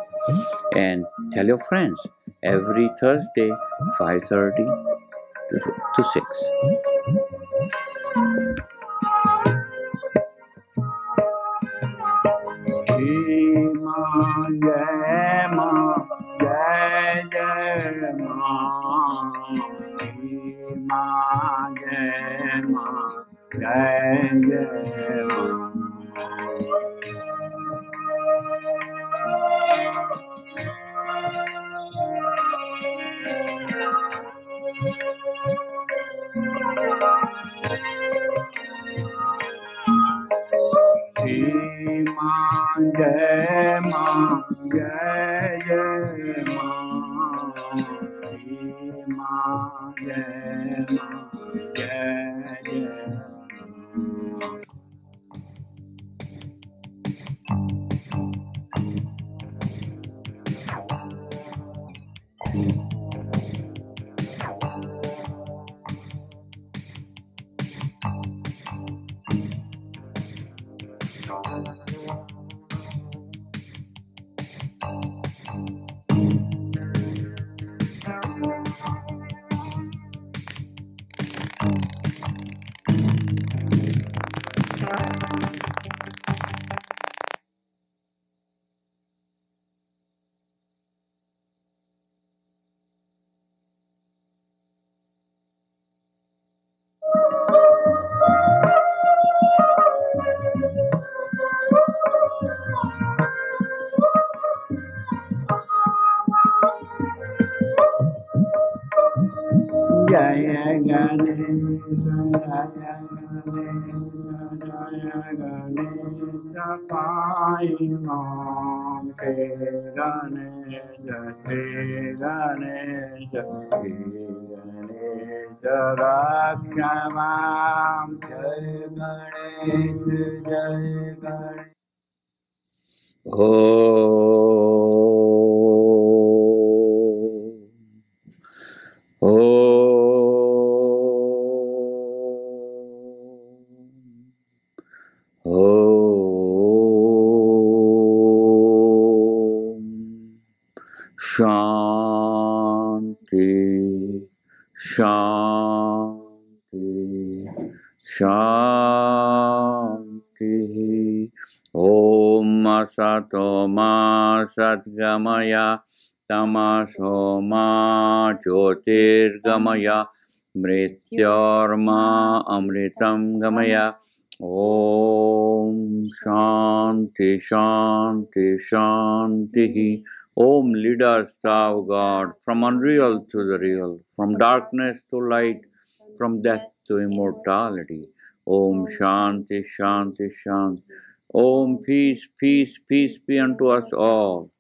and tell your friends every Thursday 5:30 to 6. Jaya Ganesha Pai Mam Te Ganesha Te Ganesha Te Ganesha Rakshamam Jai Ganesha Jai Ganesha Shanti, Shanti, Shanti. Om Asato Ma Satgamaya Tamaso Ma Jyotirgamaya Mrityorma Amritam Gamaya. Om Shanti, Shanti, Shanti. Om, lead us, thou God, from unreal to the real, from darkness to light, from death to immortality. Om Shanti, Shanti, Shanti. Om, peace, peace, peace be unto us all.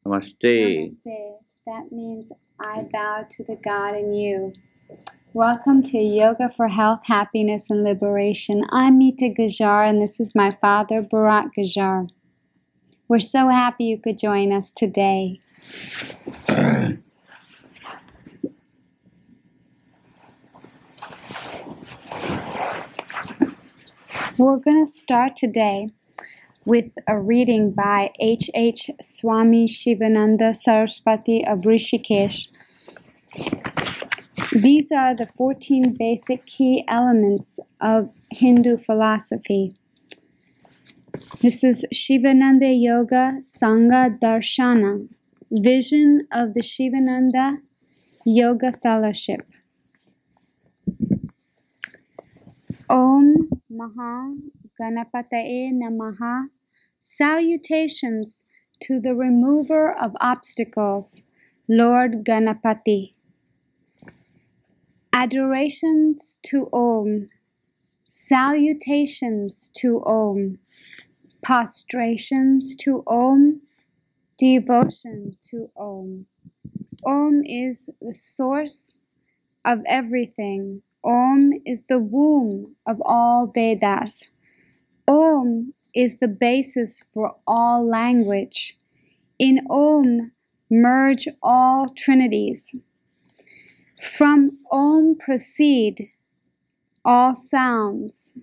Namaste. Namaste. That means I bow to the God in you. Welcome to Yoga for Health, Happiness, and Liberation. I'm Mita Gajar, and this is my father, Bharat Gajar. We're so happy you could join us today. We're going to start today with a reading by H. Swami Shivananda Saraswati of Rishikesh. These are the 14 basic key elements of Hindu philosophy. This is Shivananda Yoga Sangha Darshana, Vision of the Shivananda Yoga Fellowship. Om Maha Ganapataye Namaha. Salutations to the remover of obstacles, Lord Ganapati. Adorations to Om. Salutations to Om. Prostrations to Om. Devotion to Om. Om is the source of everything. Om is the womb of all Vedas. Om is the basis for all language. In Om merge all trinities. From Om proceed all sounds.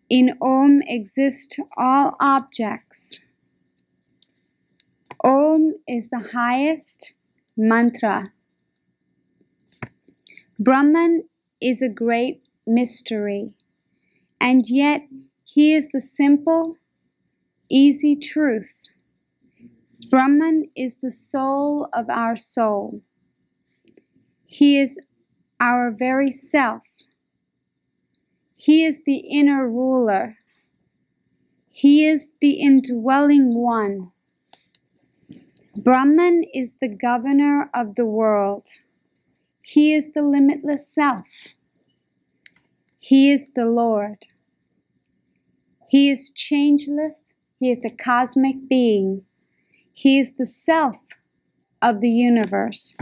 In Om exist all objects. Om is the highest mantra. Brahman is a great mystery, and yet he is the simple, easy truth. Brahman is the soul of our soul. He is our very self. He is the inner ruler. He is the indwelling one. Brahman is the governor of the world. He is the limitless self. He is the Lord. He is changeless. He is a cosmic being. He is the self of the universe.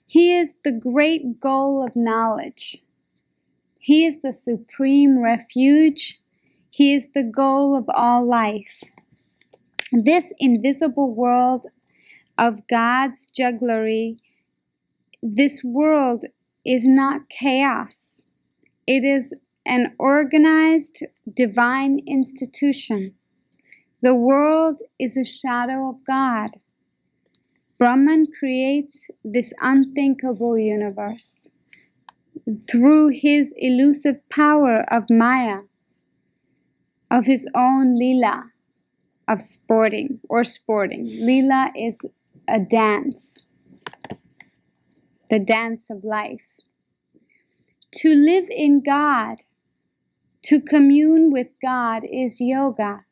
He is the great goal of knowledge. He is the supreme refuge. He is the goal of all life. This invisible world of God's jugglery, this world is not chaos. It is an organized divine institution. The world is a shadow of God. Brahman creates this unthinkable universe through his elusive power of Maya, of his own Leela, of sporting. Leela is a dance, the dance of life. To live in God, to commune with God is yoga.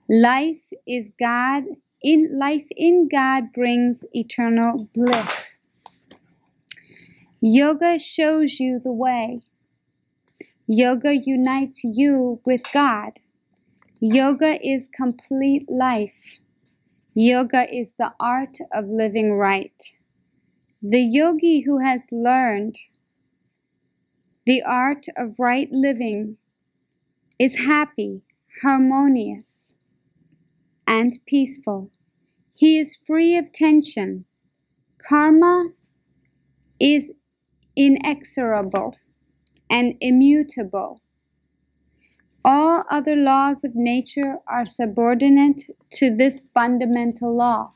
Life is God. Life in God brings eternal bliss. Yoga shows you the way. Yoga unites you with God. Yoga is complete life. Yoga is the art of living right. The yogi who has learned the art of right living is happy, harmonious, and peaceful. He is free of tension. Karma is inexorable and immutable. All other laws of nature are subordinate to this fundamental law.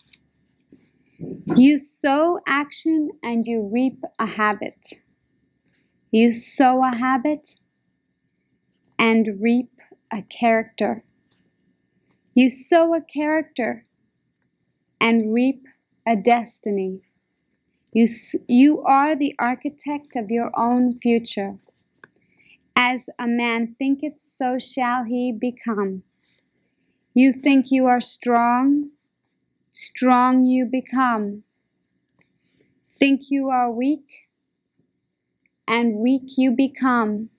You sow action and you reap a habit. You sow a habit and reap a character. You sow a character and reap a destiny. You are the architect of your own future. As a man thinketh, so shall he become. You think you are strong, strong you become. Think you are weak, and weak you become.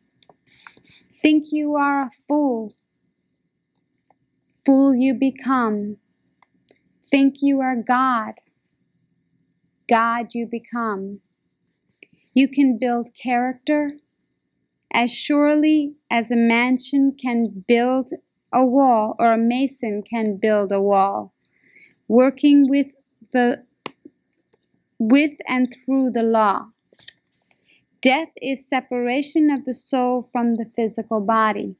Think you are a fool, fool you become. Think you are God, God you become. You can build character as surely as a mansion can build a wall, or a mason can build a wall, working with and through the law. Death is separation of the soul from the physical body.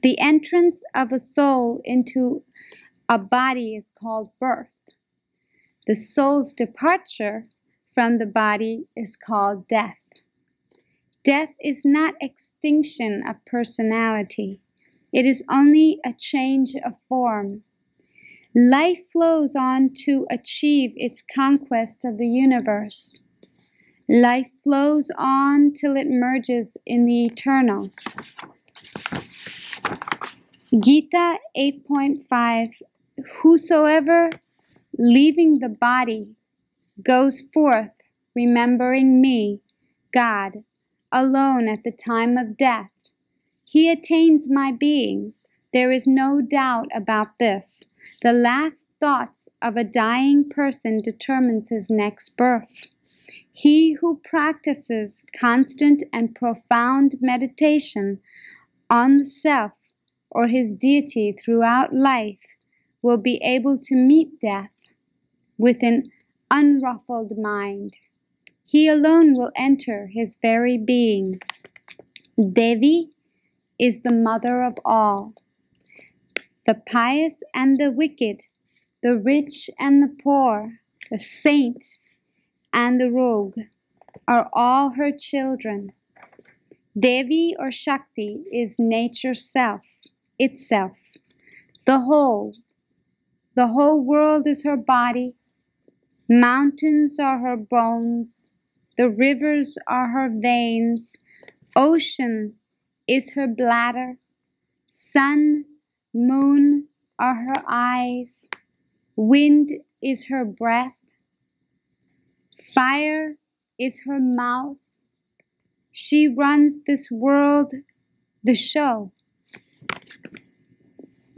The entrance of a soul into a body is called birth. The soul's departure from the body is called death. Death is not extinction of personality. It is only a change of form. Life flows on to achieve its conquest of the universe. Life flows on till it merges in the eternal. Gita 8.5 Whosoever, leaving the body, goes forth remembering me, God, alone at the time of death, he attains my being. There is no doubt about this. The last thoughts of a dying person determines his next birth. He who practices constant and profound meditation on the self or his deity throughout life will be able to meet death with an unruffled mind. He alone will enter his very being. Devi is the mother of all. The pious and the wicked, the rich and the poor, the saint and the rogue are all her children. Devi or Shakti is nature's self, itself. The whole world is her body. Mountains are her bones. The rivers are her veins. Ocean is her bladder. Sun, moon are her eyes. Wind is her breath. Fire is her mouth. She runs this world, the show.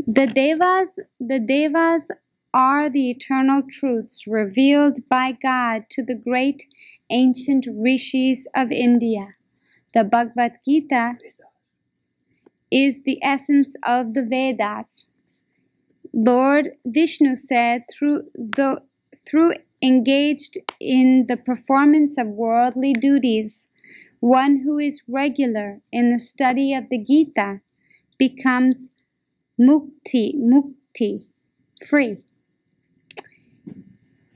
The devas are the eternal truths revealed by God to the great ancient rishis of India. The Bhagavad Gita is the essence of the Vedas. Lord Vishnu said, through engaged in the performance of worldly duties, one who is regular in the study of the Gita becomes mukti, free.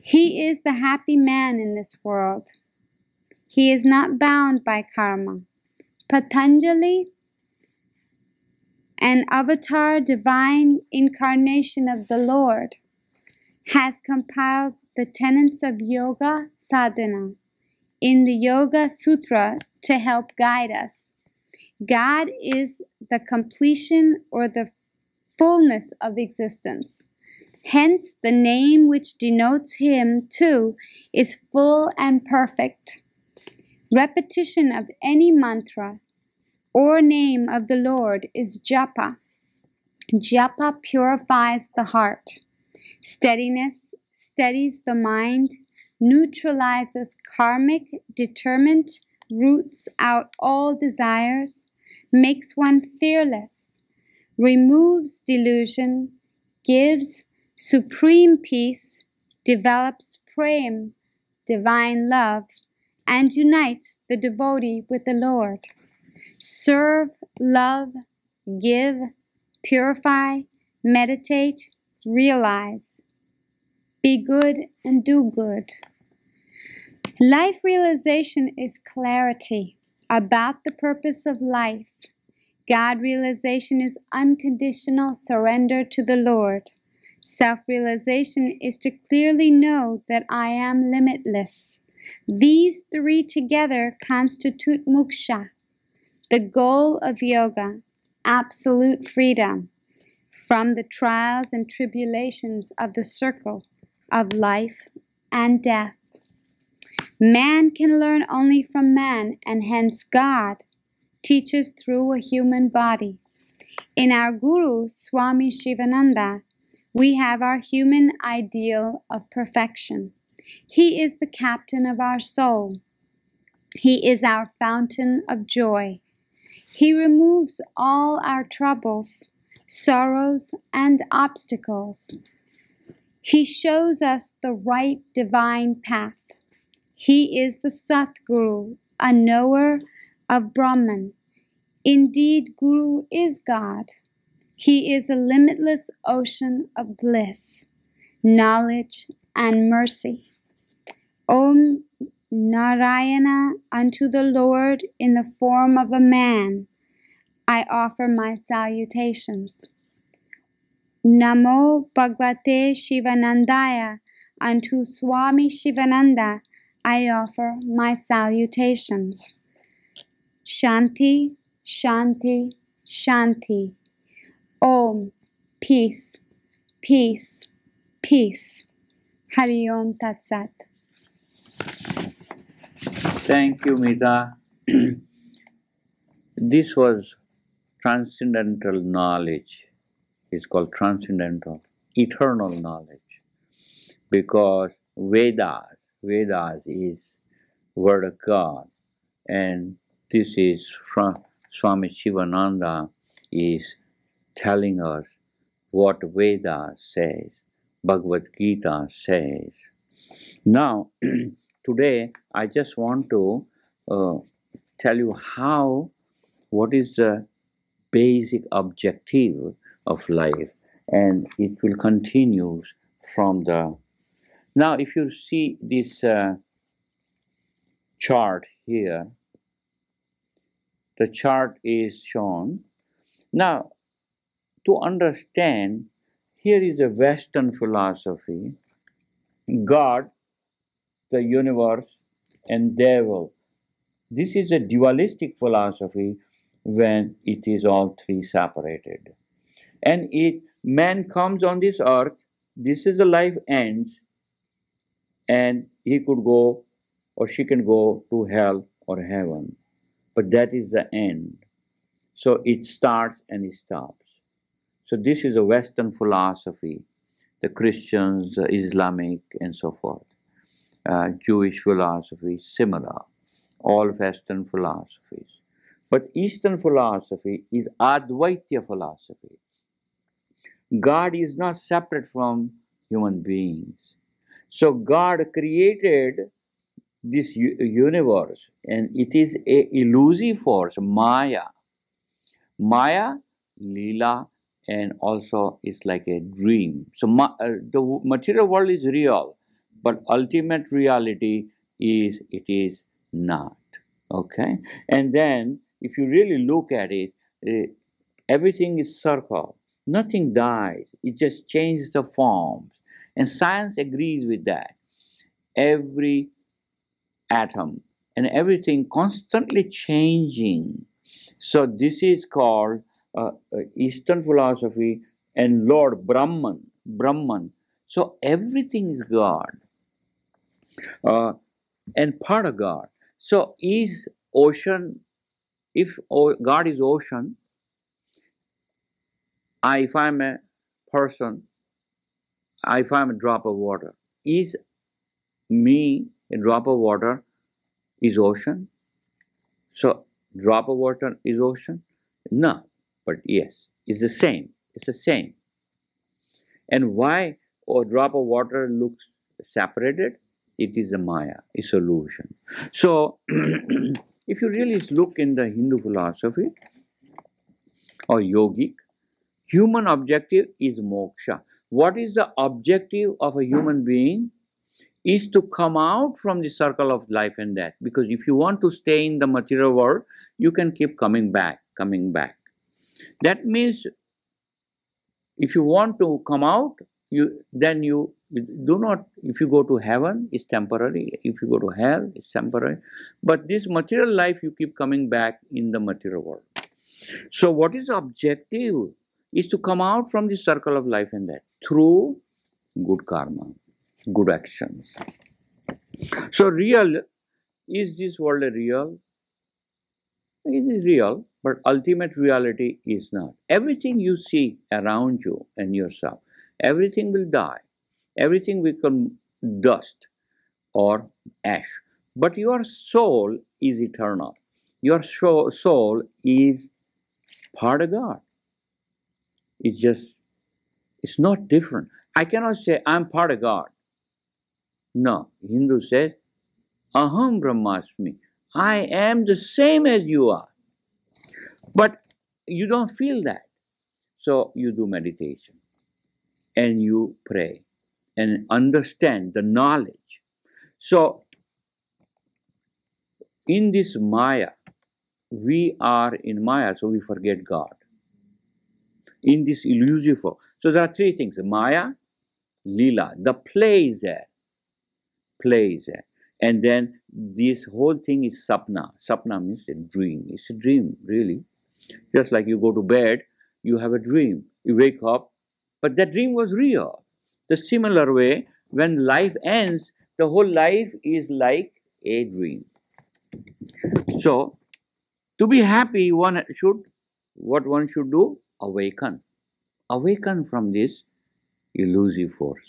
He is the happy man in this world. He is not bound by karma. Patanjali, an avatar divine incarnation of the Lord, has compiled the tenets of yoga sadhana in the Yoga Sutra to help guide us. God is the completion or the fullness of existence. Hence, the name which denotes him too is full and perfect. Repetition of any mantra or name of the Lord is japa. Japa purifies the heart. Steadiness steadies the mind, neutralizes karmic determent, roots out all desires, makes one fearless, removes delusion, gives supreme peace, develops prem, divine love, and unites the devotee with the Lord. Serve, love, give, purify, meditate, realize. Be good and do good. Life realization is clarity about the purpose of life. God realization is unconditional surrender to the Lord. Self-realization is to clearly know that I am limitless. These three together constitute moksha, the goal of yoga, absolute freedom from the trials and tribulations of the circle of life and death. Man can learn only from man, and hence God teaches through a human body. In our Guru, Swami Shivananda, we have our human ideal of perfection. He is the captain of our soul. He is our fountain of joy. He removes all our troubles, sorrows, and obstacles. He shows us the right divine path. He is the Satguru, a knower of Brahman. Indeed, Guru is God. He is a limitless ocean of bliss, knowledge, and mercy. Om Narayana, unto the Lord in the form of a man, I offer my salutations. Namo Bhagavate Shivanandaya, unto Swami Shivananda, I offer my salutations. Shanti, Shanti, Shanti. Om, peace, peace, peace. Hari Om Tat Sat. Thank you, Mita. This was transcendental knowledge. It's called transcendental, eternal knowledge. Because Vedas is Word of God. And this is from Swami Shivananda is telling us what Vedas says, Bhagavad Gita says. Now, today I just want to tell you what is the basic objective of life, and it will continue from the. Now, if you see this chart here, the chart is shown. Now, to understand, here is a Western philosophy: God, the universe, and devil. This is a dualistic philosophy when it is all three separated. And man comes on this earth, this is the life ends, and he could go or she can go to hell or heaven. But that is the end. So it starts and it stops. So this is a Western philosophy, the Christians, Islamic, and so forth. Jewish philosophy, similar, all Western philosophies. But Eastern philosophy is Advaita philosophy. God is not separate from human beings. So God created this universe, and it is a elusive force, Maya. Maya, Leela, and also it's like a dream. So the material world is real, but ultimate reality is it is not. Okay, and then if you really look at it, everything is circle. Nothing dies. It just changes the forms, and science agrees with that. Every atom and everything constantly changing. So this is called Eastern philosophy and Lord Brahman. Brahman. So everything is God and part of God. So is ocean, if God is ocean, if I'm a person, if I'm a drop of water, is me a drop of water is ocean? So drop of water is ocean? No, but yes, it's the same. It's the same. And why a drop of water looks separated? It is a Maya, it's illusion. So if you really look in the Hindu philosophy or yogic, human objective is moksha. What is the objective of a human being? Is to come out from the circle of life and death. Because if you want to stay in the material world, you can keep coming back, coming back. That means if you want to come out, then you do not. If you go to heaven, it's temporary. If you go to hell, it's temporary. But this material life, you keep coming back in the material world. So what is the objective? Is to come out from the circle of life and death through good karma, good actions. So real, is this world a real? It is real, but ultimate reality is not. Everything you see around you and yourself, everything will die. Everything will become dust or ash. But your soul is eternal. Your soul is part of God. It's just, it's not different. I cannot say I'm part of God. No, Hindu says, Aham Brahmasmi. I am the same as you are. But you don't feel that. So you do meditation and you pray and understand the knowledge. So in this Maya, we are in Maya, so we forget God. In this illusive form. So there are three things: Maya, Lila, the play is there. Play is there. And then this whole thing is sapna. Sapna means a dream. It's a dream, really. Just like you go to bed, you have a dream. You wake up, but that dream was real. The similar way, when life ends, the whole life is like a dream. So, to be happy, what one should do? Awaken. Awaken from this elusive force.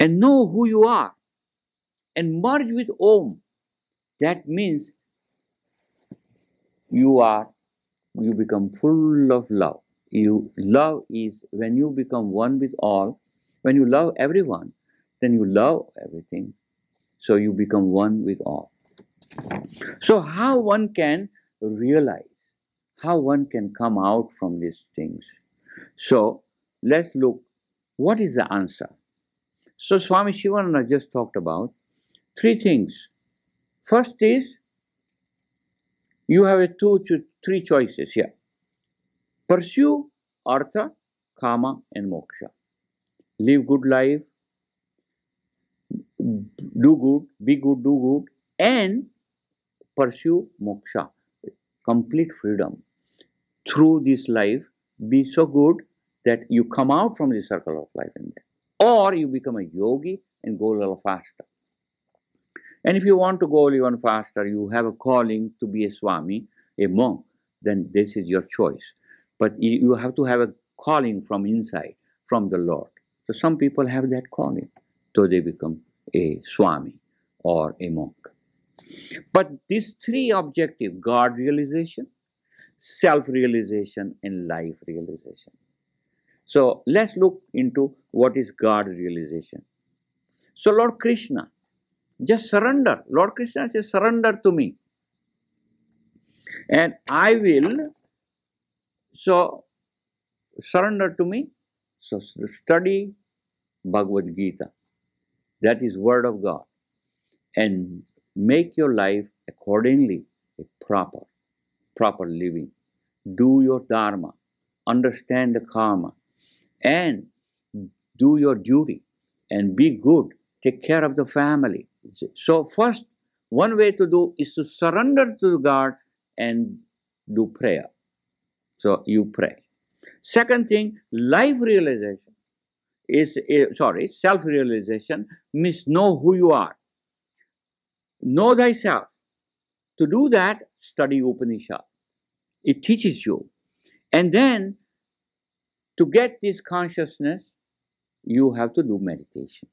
And know who you are. And merge with Om. That means you become full of love. Love is when you become one with all. When you love everyone, then you love everything. So you become one with all. So how one can realize, how one can come out from these things. So let's look, what is the answer? So Swami Shivananda just talked about three things. First is, you have three choices here. Pursue artha, kama, and moksha. Live good life, do good, be good, do good, and pursue moksha, complete freedom. Through this life, be so good that you come out from the circle of life and death. Or you become a yogi and go a little faster. And if you want to go even faster, you have a calling to be a Swami, a monk, then this is your choice. But you have to have a calling from inside, from the Lord. So some people have that calling, so they become a Swami or a monk. But these three objectives, God realization, self-realization, and life realization. So let's look into what is God realization. So Lord Krishna, just surrender. Lord Krishna says, surrender to me. And I will, so surrender to me. So study Bhagavad Gita. That is word of God. And make your life accordingly a proper living. Do your dharma. Understand the karma. And do your duty. And be good. Take care of the family. So first, one way to do is to surrender to God and do prayer. So you pray. Second thing, life realization self-realization means know who you are. Know thyself. To do that, study Upanishad. It teaches you. And then, to get this consciousness, you have to do meditation.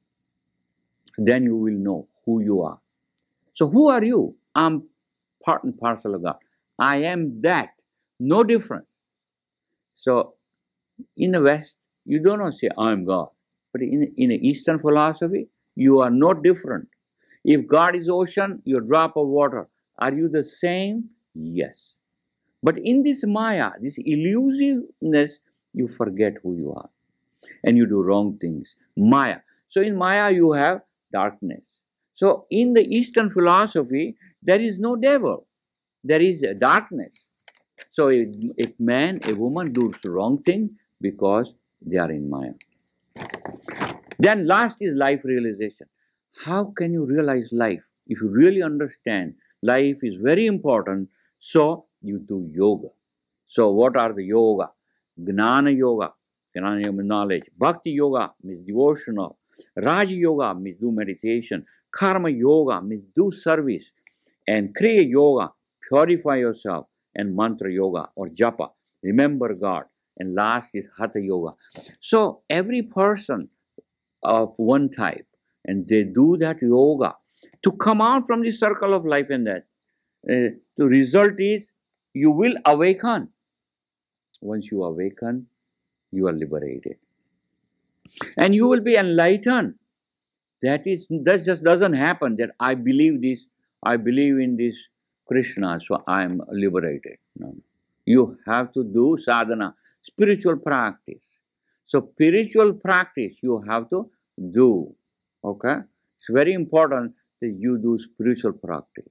Then you will know who you are. So who are you? I'm part and parcel of God. I am that. No difference. So in the West, you do not say, I am God. But in the Eastern philosophy, you are no different. If God is ocean, you're a drop of water. Are you the same? Yes. But in this Maya, this elusiveness, you forget who you are. And you do wrong things. Maya. So in Maya, you have darkness. So in the Eastern philosophy, there is no devil. There is a darkness. So if man, a woman does the wrong thing because they are in Maya. Then last is life realization. How can you realize life? If you really understand life is very important, so you do yoga. So what are the yoga? Gnana yoga, gnana yoga means knowledge. Bhakti yoga means devotional. Raja yoga means do meditation. Karma yoga means do service. And Kriya yoga, purify yourself. And mantra yoga or japa, remember God. And last is hatha yoga. So every person of one type, and they do that yoga to come out from the circle of life and death. The result is you will awaken. Once you awaken, you are liberated. And you will be enlightened. That just doesn't happen that I believe this, I believe in this Krishna, so I am liberated. No. You have to do sadhana, spiritual practice. So spiritual practice you have to do. Okay? It's very important that you do spiritual practice.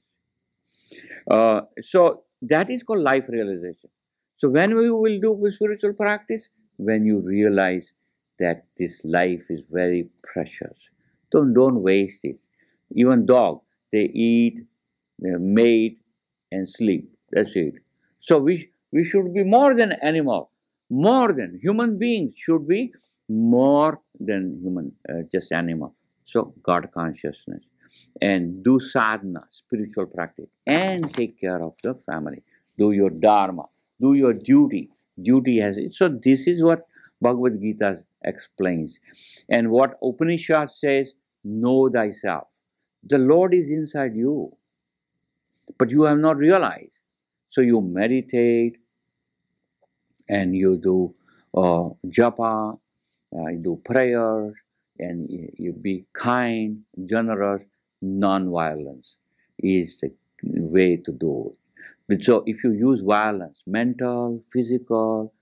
So that is called life realization. So when we will do spiritual practice? When you realize that this life is very precious. Don't waste it. Even dog, they eat, they mate, and sleep. That's it. So we should be more than animal, more than human beings should be more than human, just animal. So God consciousness and do sadhana, spiritual practice, and take care of the family. Do your dharma, do your duty. Duty has it. So this is what Bhagavad Gita explains. And what Upanishad says, know thyself. The Lord is inside you, but you have not realized. So you meditate and you do japa, you do prayers, and you be kind, generous. Non-violence is the way to do it. But so if you use violence, mental, physical,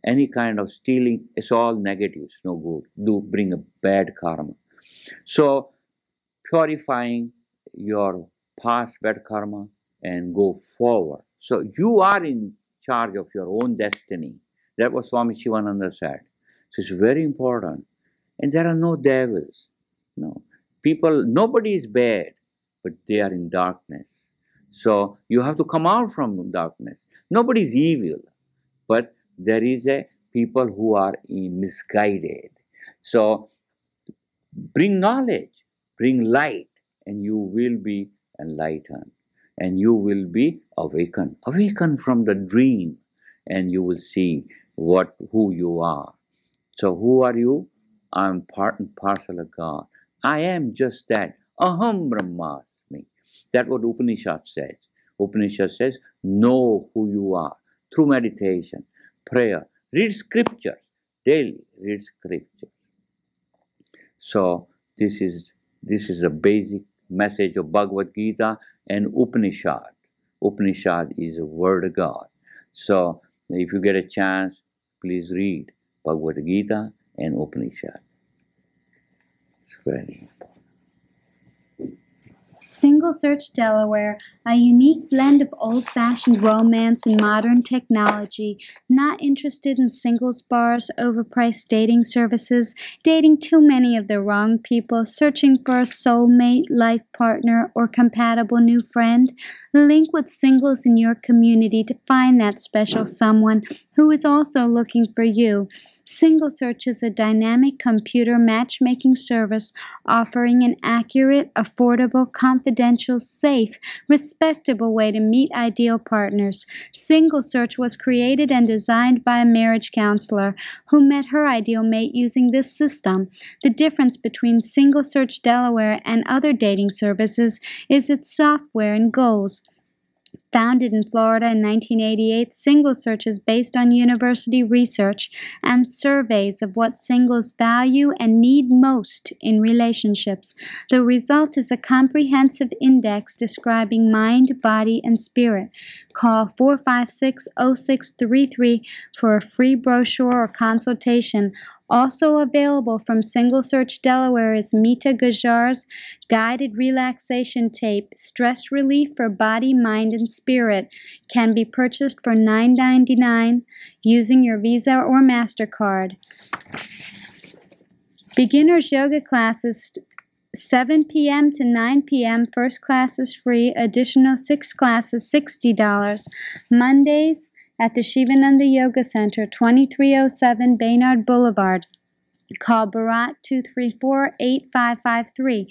any kind of stealing, it's all negative, it's no good. Do bring a bad karma. So purifying your past bad karma and go forward. So you are in charge of your own destiny. That was Swami Shivananda said. So it's very important. And there are no devils. No. People, nobody is bad, but they are in darkness. So you have to come out from darkness. Nobody is evil, but there is a people who are misguided. So bring knowledge, bring light, and you will be enlightened. And you will be awakened. Awaken from the dream, and you will see who you are. So who are you? I am part and parcel of God. I am just that. Aham Brahmasmi. That's what Upanishad says. Upanishad says, know who you are through meditation, prayer, read scriptures daily. Read scriptures. So this is a basic message of Bhagavad Gita and Upanishad. Upanishad is a word of God. So if you get a chance, please read Bhagavad Gita and Upanishad. It's very important. Single Search Delaware, a unique blend of old-fashioned romance and modern technology, not interested in singles bars, overpriced dating services, dating too many of the wrong people, searching for a soulmate, life partner, or compatible new friend. Link with singles in your community to find that special someone who is also looking for you. Single Search is a dynamic computer matchmaking service offering an accurate, affordable, confidential, safe, respectable way to meet ideal partners. Single Search was created and designed by a marriage counselor who met her ideal mate using this system. The difference between Single Search Delaware and other dating services is its software and goals. Founded in Florida in 1988, Single Search is based on university research and surveys of what singles value and need most in relationships. The result is a comprehensive index describing mind, body, and spirit. Call 456-0633 for a free brochure or consultation. Also available from Single Search Delaware is Mita Gajar's guided relaxation tape, Stress Relief for Body, Mind, and Spirit. Can be purchased for $9.99 using your Visa or MasterCard. Beginners yoga classes 7 p.m. to 9 p.m. First class is free. Additional 6 classes $60. Mondays at the Shivananda Yoga Center, 2307 Baynard Boulevard. Call Bharat 234-8553.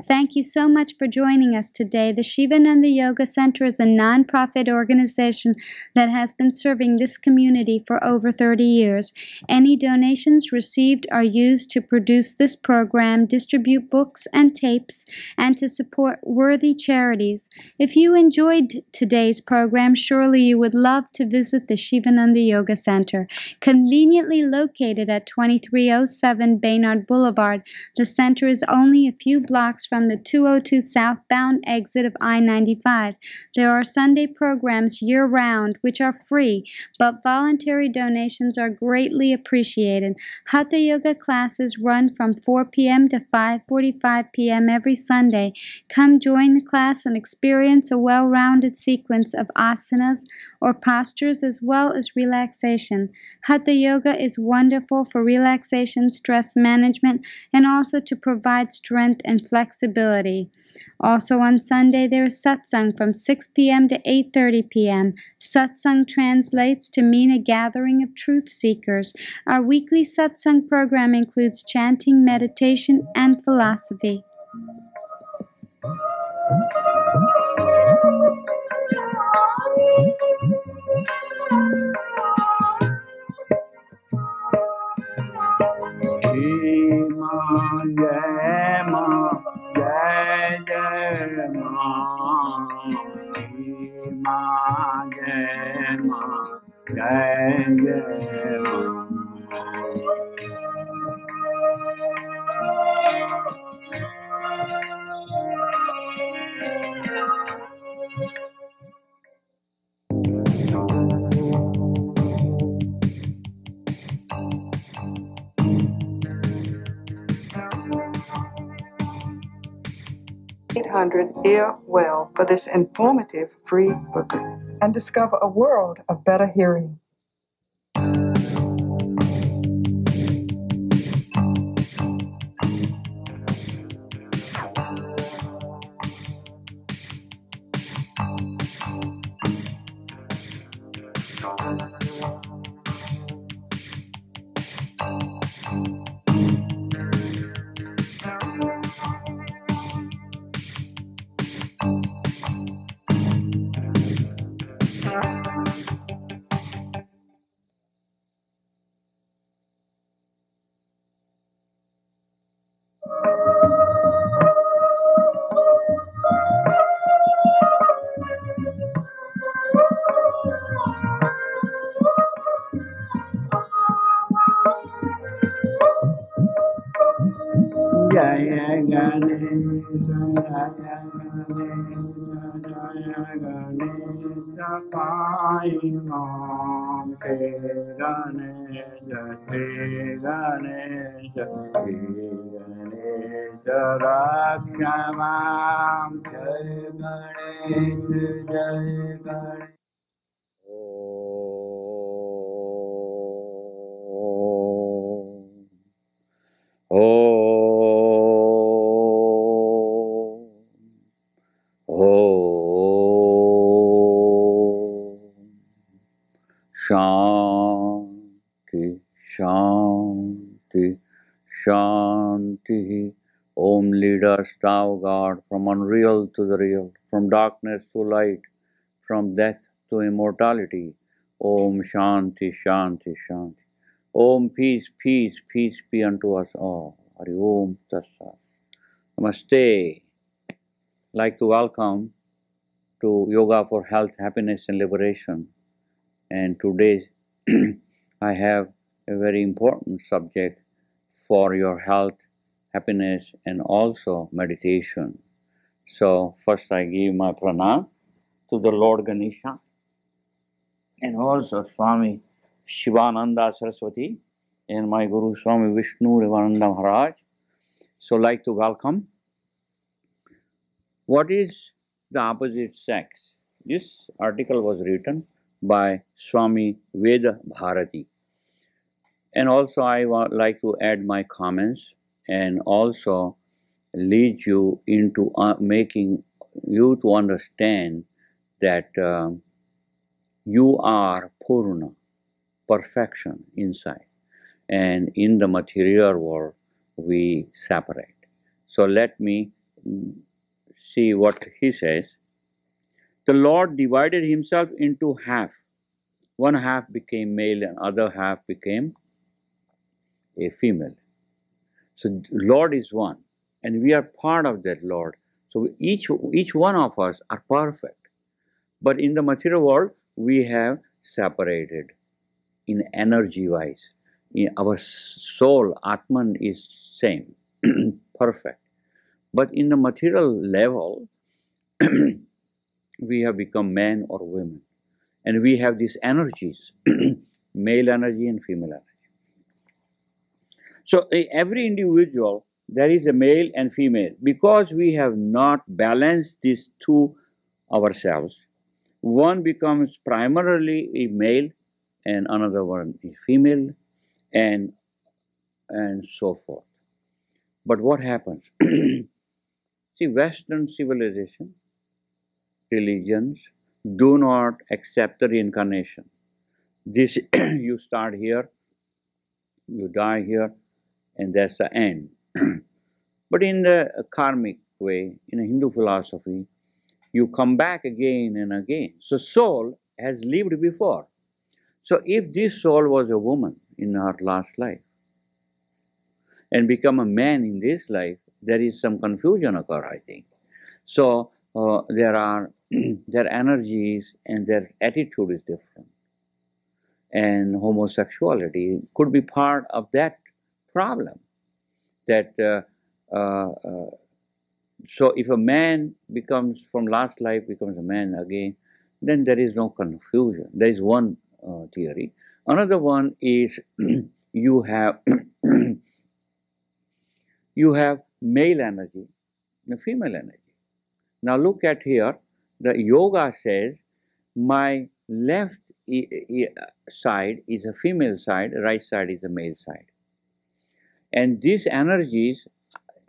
Thank you so much for joining us today. The Shivananda Yoga Center is a nonprofit organization that has been serving this community for over 30 years. Any donations received are used to produce this program, distribute books and tapes, and to support worthy charities. If you enjoyed today's program, surely you would love to visit the Shivananda Yoga Center. Conveniently located at 2307 Baynard Boulevard, the center is only a few blocks from the 202 southbound exit of I-95. There are Sunday programs year-round, which are free, but voluntary donations are greatly appreciated. Hatha Yoga classes run from 4 p.m. to 5:45 p.m. every Sunday. Come join the class and experience a well-rounded sequence of asanas or postures as well as relaxation. Hatha Yoga is wonderful for relaxation, stress management, and also to provide strength and flexibility. Also on Sunday, there is satsang from 6 p.m. to 8:30 p.m. Satsang translates to mean a gathering of truth seekers. Our weekly satsang program includes chanting, meditation, and philosophy. Ear well for this informative free booklet and discover a world of better hearing. Shanti, Shanti. Om lead us, thou God, from unreal to the real, from darkness to light, from death to immortality. Om Shanti, Shanti, Shanti. Om peace, peace, peace be unto us all. Hari Om Tassat. Namaste. Like to welcome to Yoga for Health, Happiness and Liberation. And today I have a very important subject for your health, happiness and also meditation. So first I give my pranam to the Lord Ganesha and also Swami Shivananda Saraswati and my Guru Swami Vishnu-devananda Bharat. So like to welcome. What is the opposite sex? This article was written by Swami Veda Bharati. And also I would like to add my comments and also lead you into making you to understand that you are Purna, perfection inside. And in the material world, we separate. So let me see what he says. The Lord divided himself into half. One half became male and other half became a female. So Lord is one, and we are part of that Lord. So each one of us are perfect. But in the material world, we have separated in energy wise. Our soul, Atman, is same, perfect. But in the material level, we have become men or women. And we have these energies, male energy and female energy. So every individual, there is a male and female. Because we have not balanced these two ourselves, one becomes primarily a male and another one is female and so forth. But what happens? See, Western civilization, religions do not accept the reincarnation. This you start here, you die here, and that's the end. But in the karmic way, in a Hindu philosophy, you come back again and again. So soul has lived before. So if this soul was a woman in her last life and become a man in this life, there is some confusion occur, I think. So there are their energies and their attitude is different. And homosexuality could be part of that problem. That so if a man becomes from last life becomes a man again, then there is no confusion. There is one theory. Another one is you have you have male energy and female energy. Now look at here. The yoga says my left side is a female side, right side is a male side. And these energies,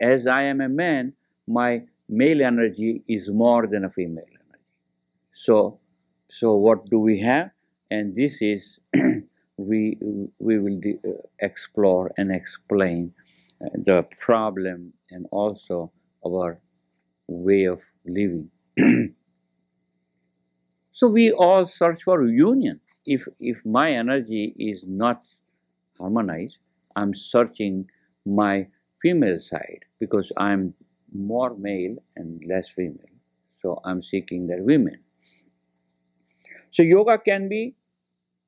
as I am a man, my male energy is more than a female energy. So what do we have? And this is we will explore and explain the problem and also our way of living. So we all search for union. If my energy is not harmonized, I'm searching my female side because I'm more male and less female. So I'm seeking that women. So yoga can be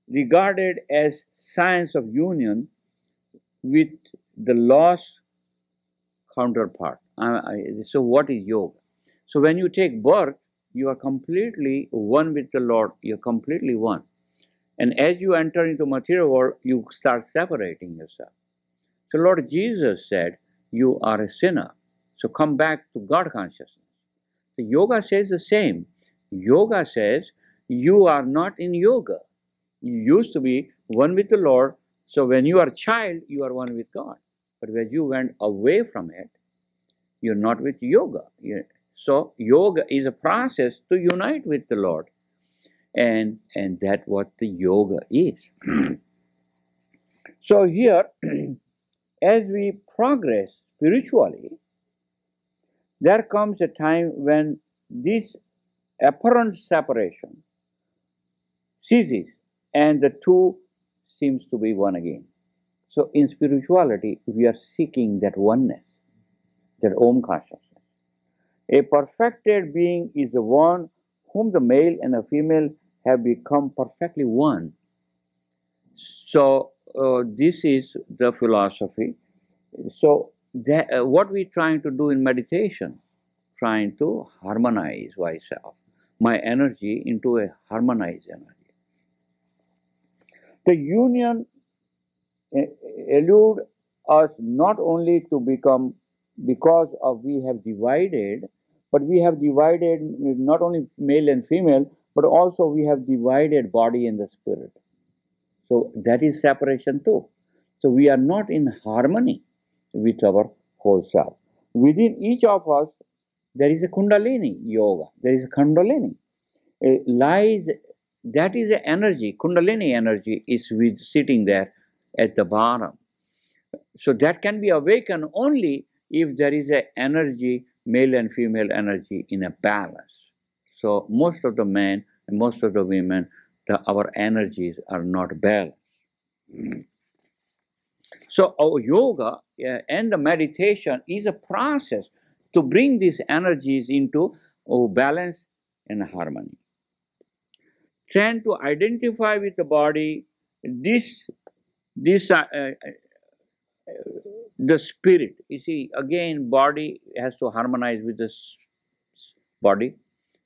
regarded as science of union with the lost counterpart. So what is yoga? So when you take birth, you are completely one with the Lord. You're completely one. And as you enter into material world, you start separating yourself. So Lord Jesus said, you are a sinner. So come back to God consciousness. So yoga says the same. Yoga says you are not in yoga. You used to be one with the Lord. So when you are a child, you are one with God. But when you went away from it, you're not with yoga. So yoga is a process to unite with the Lord. And that's what the yoga is. So here, as we progress spiritually, there comes a time when this apparent separation ceases and the two seems to be one again. So in spirituality, we are seeking that oneness, that Om consciousness. A perfected being is the one whom the male and the female have become perfectly one. So this is the philosophy. So what we're trying to do in meditation, trying to harmonize myself, my energy into a harmonized energy. The union elude us not only to become because of we have divided, but we have divided not only male and female, but also we have divided body and the spirit. So that is separation too. So we are not in harmony with our whole self. Within each of us, there is a Kundalini yoga. There is a Kundalini. Lies, that is the energy. Kundalini energy is with sitting there at the bottom. So that can be awakened only if there is a energy, male and female energy in a balance. So most of the men and most of the women, our energies are not balanced. So our yoga and the meditation is a process to bring these energies into balance and harmony. Trying to identify with the body, this the spirit. You see, again, body has to harmonize with the body.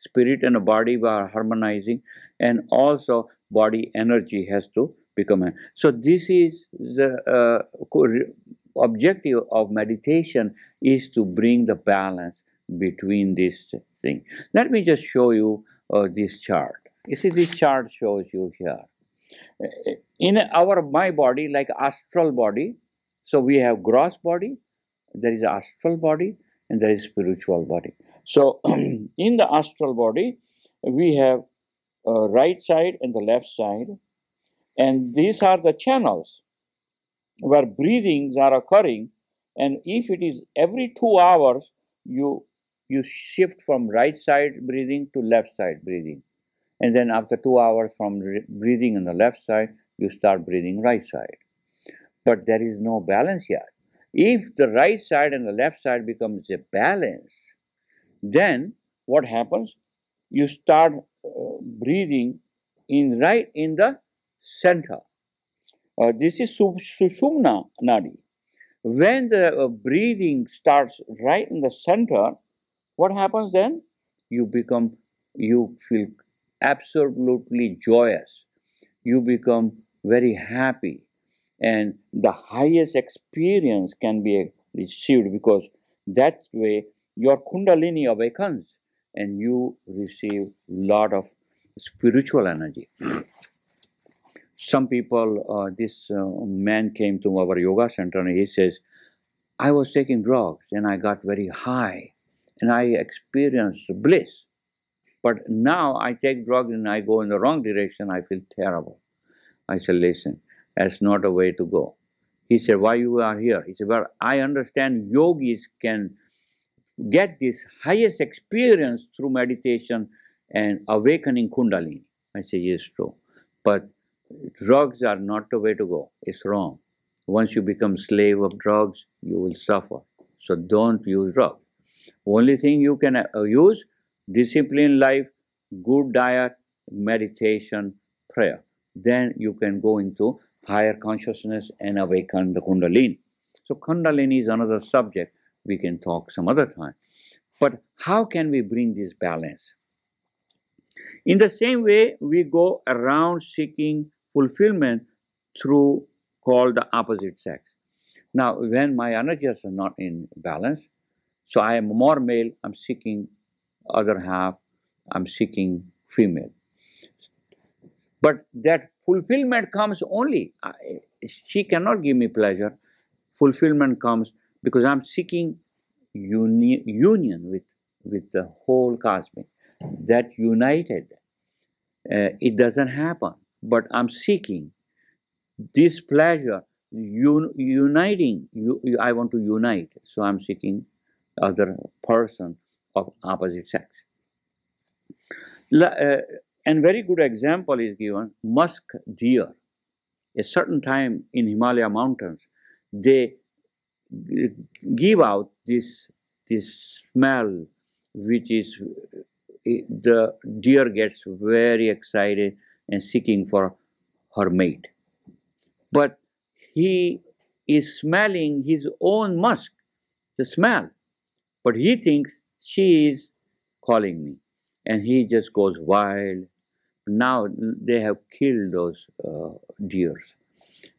Spirit and the body are harmonizing, and also body energy has to become. So this is the objective of meditation, is to bring the balance between this thing. Let me just show you this chart. You see, this chart shows you here. In our my body, like astral body, so we have gross body, there is astral body, and there is spiritual body. So in the astral body, we have right side and the left side, and these are the channels where breathings are occurring. And if it is every 2 hours, you shift from right side breathing to left side breathing, and then after 2 hours from breathing on the left side, you start breathing right side. But there is no balance yet. If the right side and the left side becomes a balance, then what happens? You start breathing right in the center. This is Sushumna Nadi. When the breathing starts right in the center, what happens then? You feel absolutely joyous. You become very happy, and the highest experience can be received, because that way your Kundalini awakens and you receive lot of spiritual energy. Some people, this man came to our yoga center and he says, I was taking drugs and I got very high and I experienced bliss. But now I take drugs and I go in the wrong direction, I feel terrible. I said, listen, that's not a way to go. He said, why you are here? He said, well, I understand yogis can get this highest experience through meditation and awakening Kundalini. I said, yes, true. But drugs are not the way to go. It's wrong. Once you become slave of drugs, you will suffer. So don't use drugs. Only thing you can use, disciplined life, good diet, meditation, prayer. Then you can go into higher consciousness and awaken the Kundalini. So Kundalini is another subject we can talk some other time. But how can we bring this balance? In the same way, we go around seeking fulfillment through called the opposite sex. Now, when my energies are not in balance, so I am more male, I'm seeking other half, I'm seeking female. But that fulfillment comes only, she cannot give me pleasure. Fulfillment comes because I'm seeking union with the whole cosmic. That united, it doesn't happen. But I'm seeking this pleasure, uniting. I want to unite, so I'm seeking other person of opposite sex. And very good example is given, musk deer. A certain time in Himalaya mountains, they give out this smell, which is the deer gets very excited and seeking for her mate. But he is smelling his own musk, the smell. But he thinks she is calling me, and he just goes wild. Now they have killed those deers,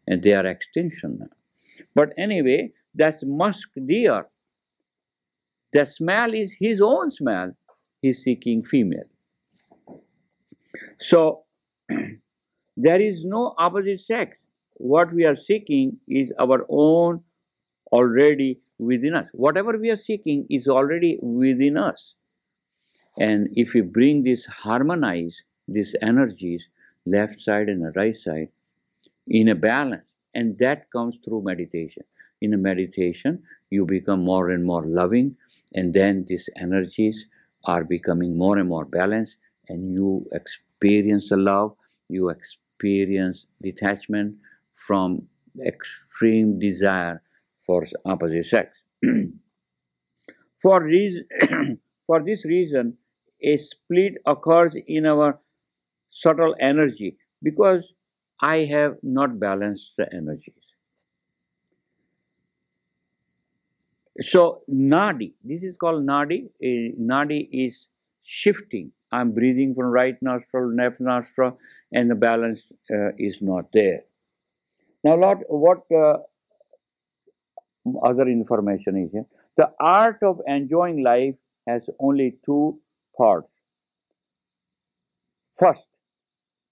and they are extinction now. But anyway, that's musk deer. The smell is his own smell. He's seeking female. So there is no opposite sex. What we are seeking is our own already within us. Whatever we are seeking is already within us. And if we bring this, harmonize these energies, left side and the right side, in a balance, and that comes through meditation. In a meditation, you become more and more loving, and then these energies are becoming more and more balanced, and you experience the love, you experience detachment from extreme desire for opposite sex. For, for this reason, a split occurs in our subtle energy because I have not balanced the energies. So, nadi, this is called nadi. Nadi is shifting. I'm breathing from right nostril, left nostril, and the balance is not there. Now, what other information is here? The art of enjoying life has only two parts. First,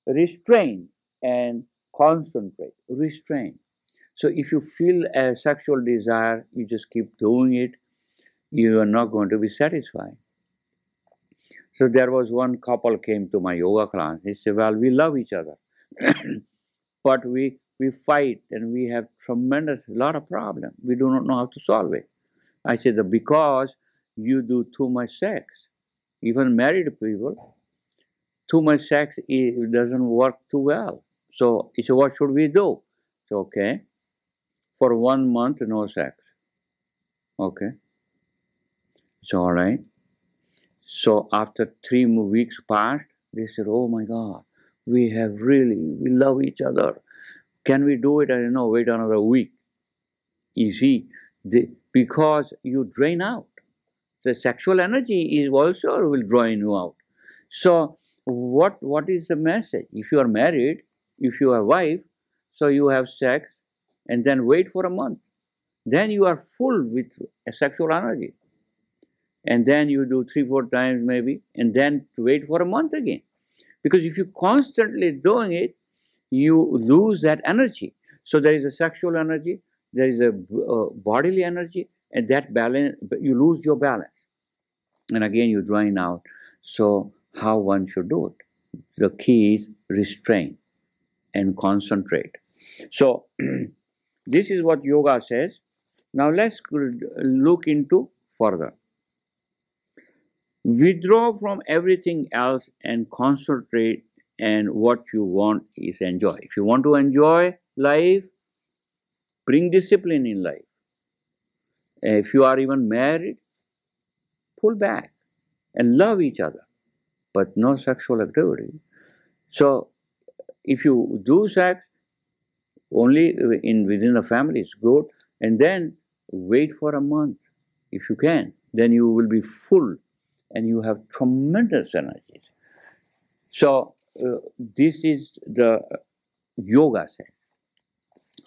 restrain and concentrate. Restrain. So if you feel a sexual desire, you just keep doing it, you are not going to be satisfied. So there was one couple came to my yoga class. He said, well, we love each other, but we fight and we have tremendous lot of problems. We do not know how to solve it. I said, because you do too much sex. Even married people, too much sex doesn't work too well. So he said, what should we do? So, okay, for 1 month, no sex. Okay, it's all right. So after 3 weeks passed, they said, oh my God, we love each other. Can we do it? I don't know, wait another week. You see, because you drain out. The sexual energy is also will drain you out. So what is the message? If you are married, if you are a wife, so you have sex and then wait for a month. Then you are full with a sexual energy. And then you do 3-4 times maybe, and then wait for a month again. Because if you constantly doing it, you lose that energy. So there is a sexual energy, there is a bodily energy, and that balance, you lose your balance. And again you drain out. So how one should do it? The key is restrain and concentrate. So this is what yoga says. Now let's look into further. Withdraw from everything else and concentrate, and what you want is enjoy. If you want to enjoy life, bring discipline in life. If you are even married, pull back and love each other, but no sexual activity. So if you do sex only within the family, it's good, and then wait for a month if you can. Then you will be full and you have tremendous energies. So this is the yoga says.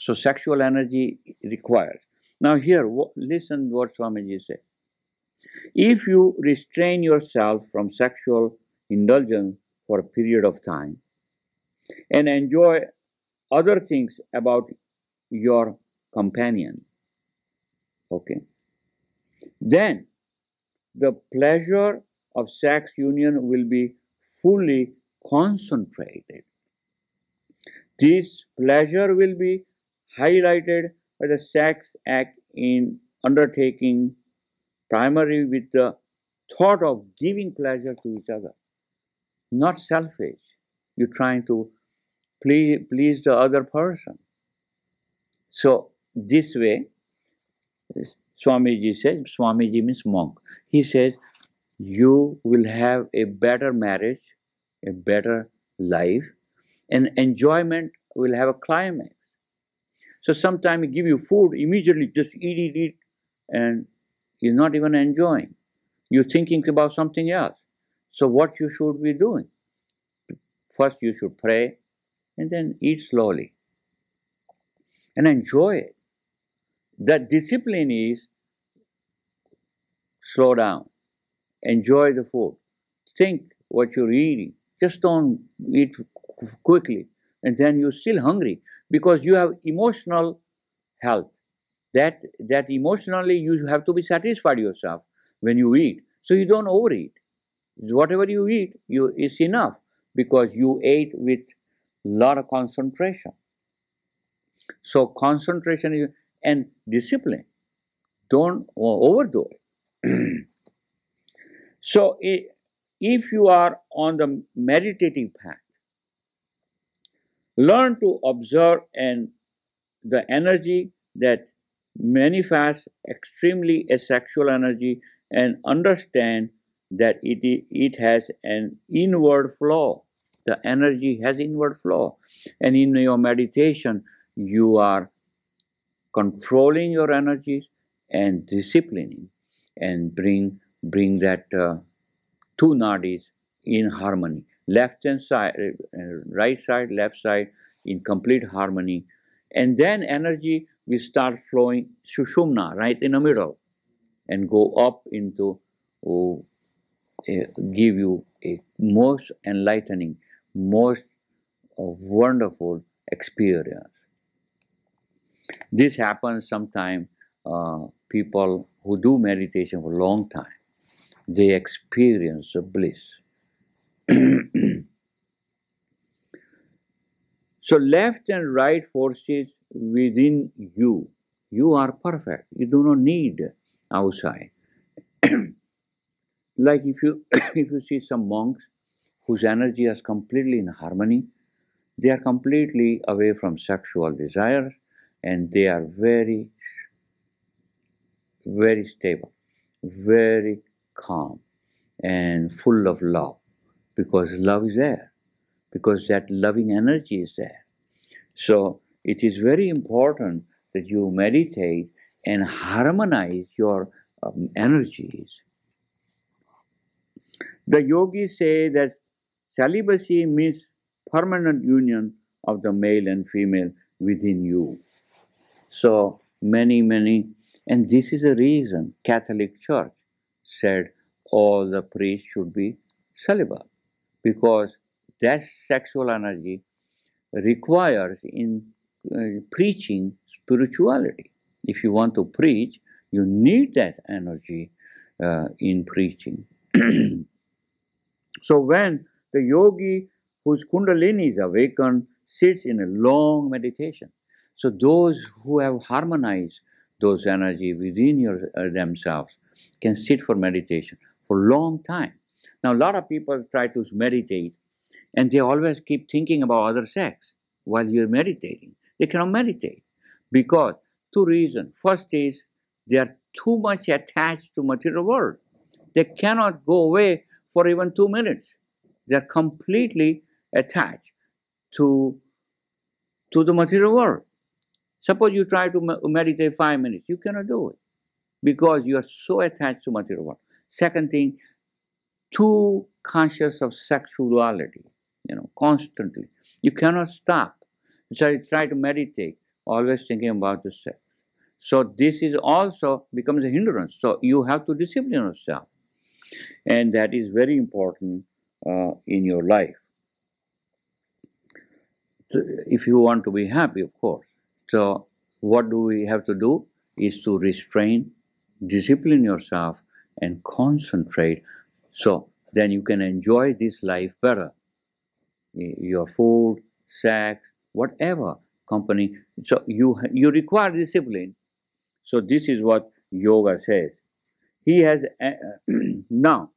So sexual energy requires. Now here, listen what Swamiji said. If you restrain yourself from sexual indulgence for a period of time and enjoy other things about your companion, okay, then the pleasure of sex union will be fully concentrated. This pleasure will be highlighted by the sex act in undertaking primarily with the thought of giving pleasure to each other, not selfish. You're trying to please the other person. So this way, Swamiji means monk. He says, you will have a better marriage, a better life, and enjoyment will have a climax. So sometimes he give you food, immediately just eat, and you're not even enjoying. You're thinking about something else. So what you should be doing? First you should pray, and then eat slowly and enjoy it. The discipline is slow down, enjoy the food, think what you're eating. Just don't eat quickly, and then you're still hungry because you have emotional health. That emotionally you have to be satisfied yourself when you eat. So you don't overeat. Whatever you eat, is enough because you ate with lot of concentration. So concentration is and discipline. Don't overdo it. So if you are on the meditative path, learn to observe and the energy that manifests extremely a sexual energy and understand that it has an inward flow. The energy has inward flow. And in your meditation, you are controlling your energies and disciplining and bring that two nadis in harmony. Left hand side, right side, left side in complete harmony. And then energy will start flowing Sushumna, right in the middle, and go up into, oh, give you a most enlightening, most wonderful experience. This happens sometimes, people who do meditation for a long time, they experience the bliss. So left and right forces within you. You are perfect. You do not need outside. Like if you if you see some monks whose energy is completely in harmony, they are completely away from sexual desires and they are very, very stable, very calm and full of love because love is there, because that loving energy is there. So it is very important that you meditate and harmonize your energies. The yogis say that celibacy means permanent union of the male and female within you. So many, and this is a reason Catholic Church said all the priests should be celibate because that sexual energy requires in preaching spirituality. If you want to preach, you need that energy in preaching. So when the yogi whose kundalini is awakened sits in a long meditation, so those who have harmonized those energy within themselves can sit for meditation for a long time. Now a lot of people try to meditate and they always keep thinking about other sex while you're meditating. They cannot meditate because two reasons. First is they are too much attached to material world. They cannot go away for even 2 minutes. They are completely attached to the material world. Suppose you try to meditate 5 minutes, you cannot do it because you are so attached to material world. Second thing, too conscious of sexuality, constantly. You cannot stop. So you try to meditate, always thinking about the sex. So this is also becomes a hindrance. So you have to discipline yourself. And that is very important in your life. So if you want to be happy, of course. So what do we have to do is to restrain, discipline yourself and concentrate. So then you can enjoy this life better. Your food, sex, whatever company. So you require discipline. So this is what yoga says. He has now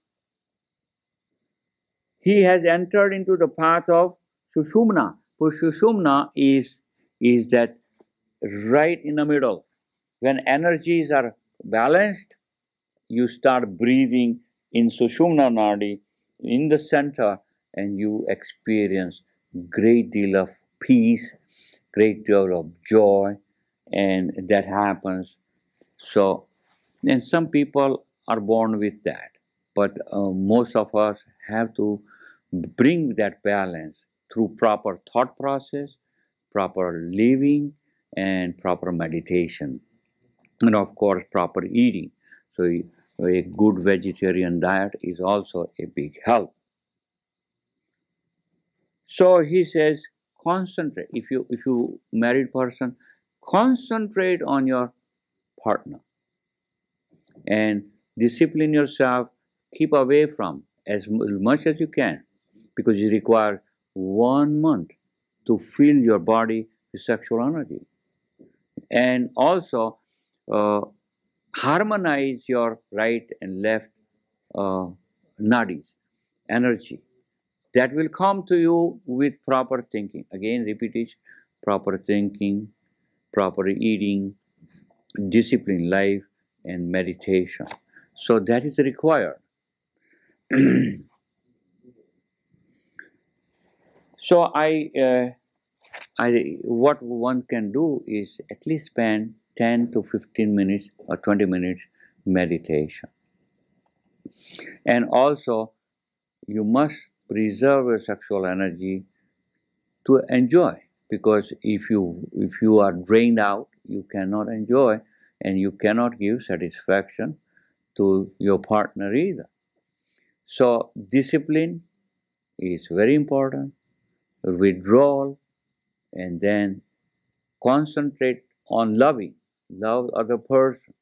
he has entered into the path of Sushumna. For Sushumna is that right in the middle. When energies are balanced, you start breathing in Sushumna Nadi in the center, and you experience great deal of peace, great deal of joy, and that happens. So, and some people are born with that, but most of us have to bring that balance through proper thought process, proper living, and proper meditation, and of course, proper eating. So, a good vegetarian diet is also a big help. So he says, concentrate. If you married person, concentrate on your partner and discipline yourself. Keep away from as much as you can, because you require 1 month to fill your body with sexual energy, and also uh, harmonize your right and left uh, nadis, energy. That will come to you with proper thinking. Again, repetition, proper thinking, proper eating, disciplined life, and meditation. So that is required. So what one can do is at least spend 10 to 15 minutes or 20 minutes meditation. And also, you must preserve your sexual energy to enjoy, because if you are drained out, you cannot enjoy, and you cannot give satisfaction to your partner either. So discipline is very important, withdrawal, and then concentrate on love other person,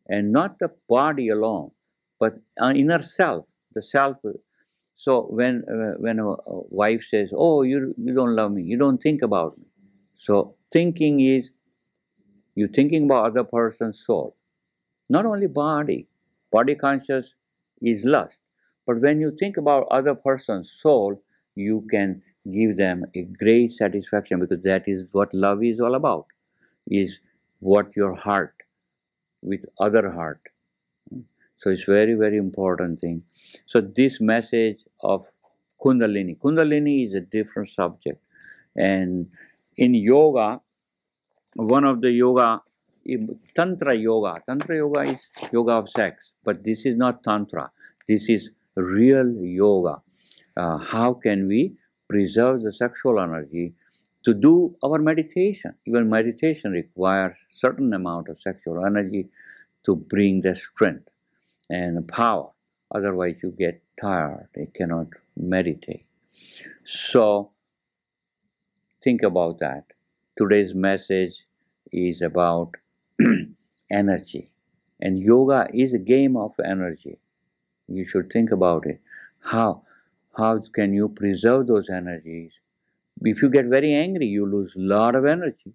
and not the body alone, but inner self, the self. So when a wife says, "Oh, you don't love me, you don't think about me," so thinking is you thinking about other person's soul, not only body. Body conscious is lust, but when you think about other person's soul, you can give them a great satisfaction, because that is what love is all about. Is what your heart with other heart. So it's very, very important thing. So this message of Kundalini is a different subject. And in yoga, one of the yoga, Tantra yoga is yoga of sex, but this is not Tantra. This is real yoga. How can we preserve the sexual energy to do our meditation? Even meditation requires certain amount of sexual energy to bring the strength and power. Otherwise, you get tired. You cannot meditate. So, think about that. Today's message is about energy. And yoga is a game of energy. You should think about it. How can you preserve those energies? If you get very angry, you lose a lot of energy.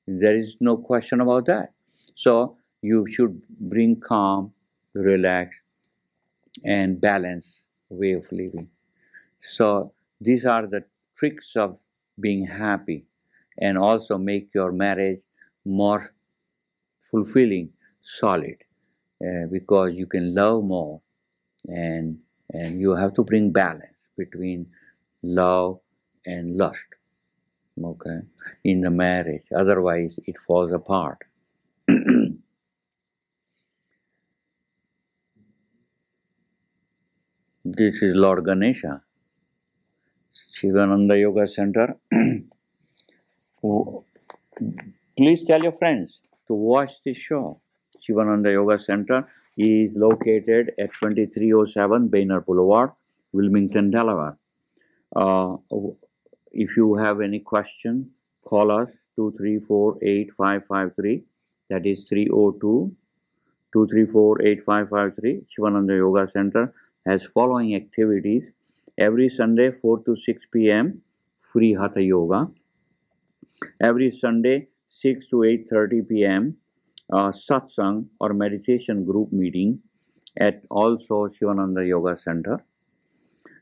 There is no question about that. So you should bring calm, relax, and balance way of living. So these are the tricks of being happy, and also make your marriage more fulfilling, solid, because you can love more, and you have to bring balance between love and lust. Okay, in the marriage, otherwise it falls apart. This is Lord Ganesha, Shivananda Yoga Center. Please tell your friends to watch this show. Shivananda Yoga Center is located at 2307 Baynard Boulevard, Wilmington, Delaware. Uh, if you have any question, call us 234-8553. That is 302-234-8553. Shivananda Yoga Center has following activities. Every Sunday 4 to 6 p.m. free Hatha Yoga. Every Sunday 6 to 8:30 p.m. satsang or meditation group meeting at also Shivananda Yoga Center.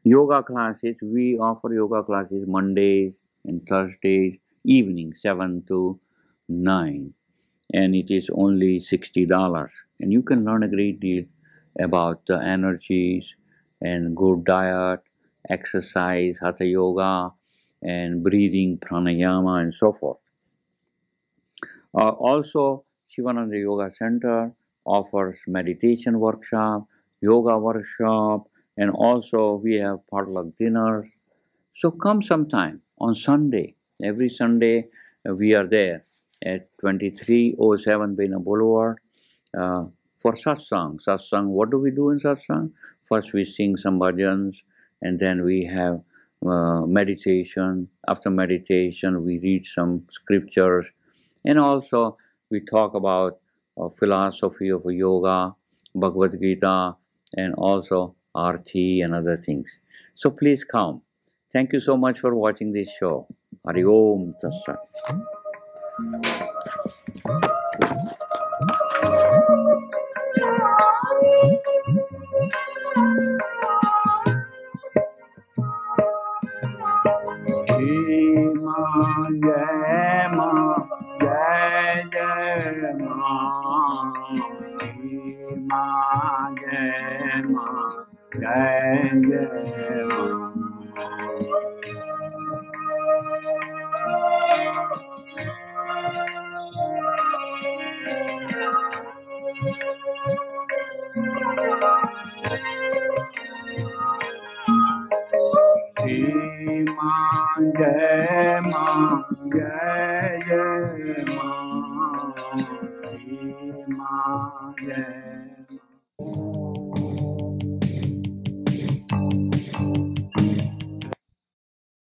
Yoga classes, we offer yoga classes Mondays and Thursdays evening 7 to 9, and it is only $60, and you can learn a great deal about the energies and good diet, exercise, hatha yoga, and breathing, pranayama, and so forth. Also, Shivananda Yoga Center offers meditation workshop, yoga workshop, and also we have potluck dinners. So come sometime on Sunday. Every Sunday we are there at 2307 Bena Boulevard for satsang. Satsang, what do we do in satsang? First we sing some bhajans, and then we have meditation. After meditation we read some scriptures, and also we talk about philosophy of yoga, Bhagavad Gita, and also Arti and other things. So please come. Thank you so much for watching this show. Hari Om Tatsat. Jai Ma, Jai Jai Ma, Jai Ma, Jai Jai Ma. Jai Ma, Jai Jai Ma, Jai Ma, Jai Ma.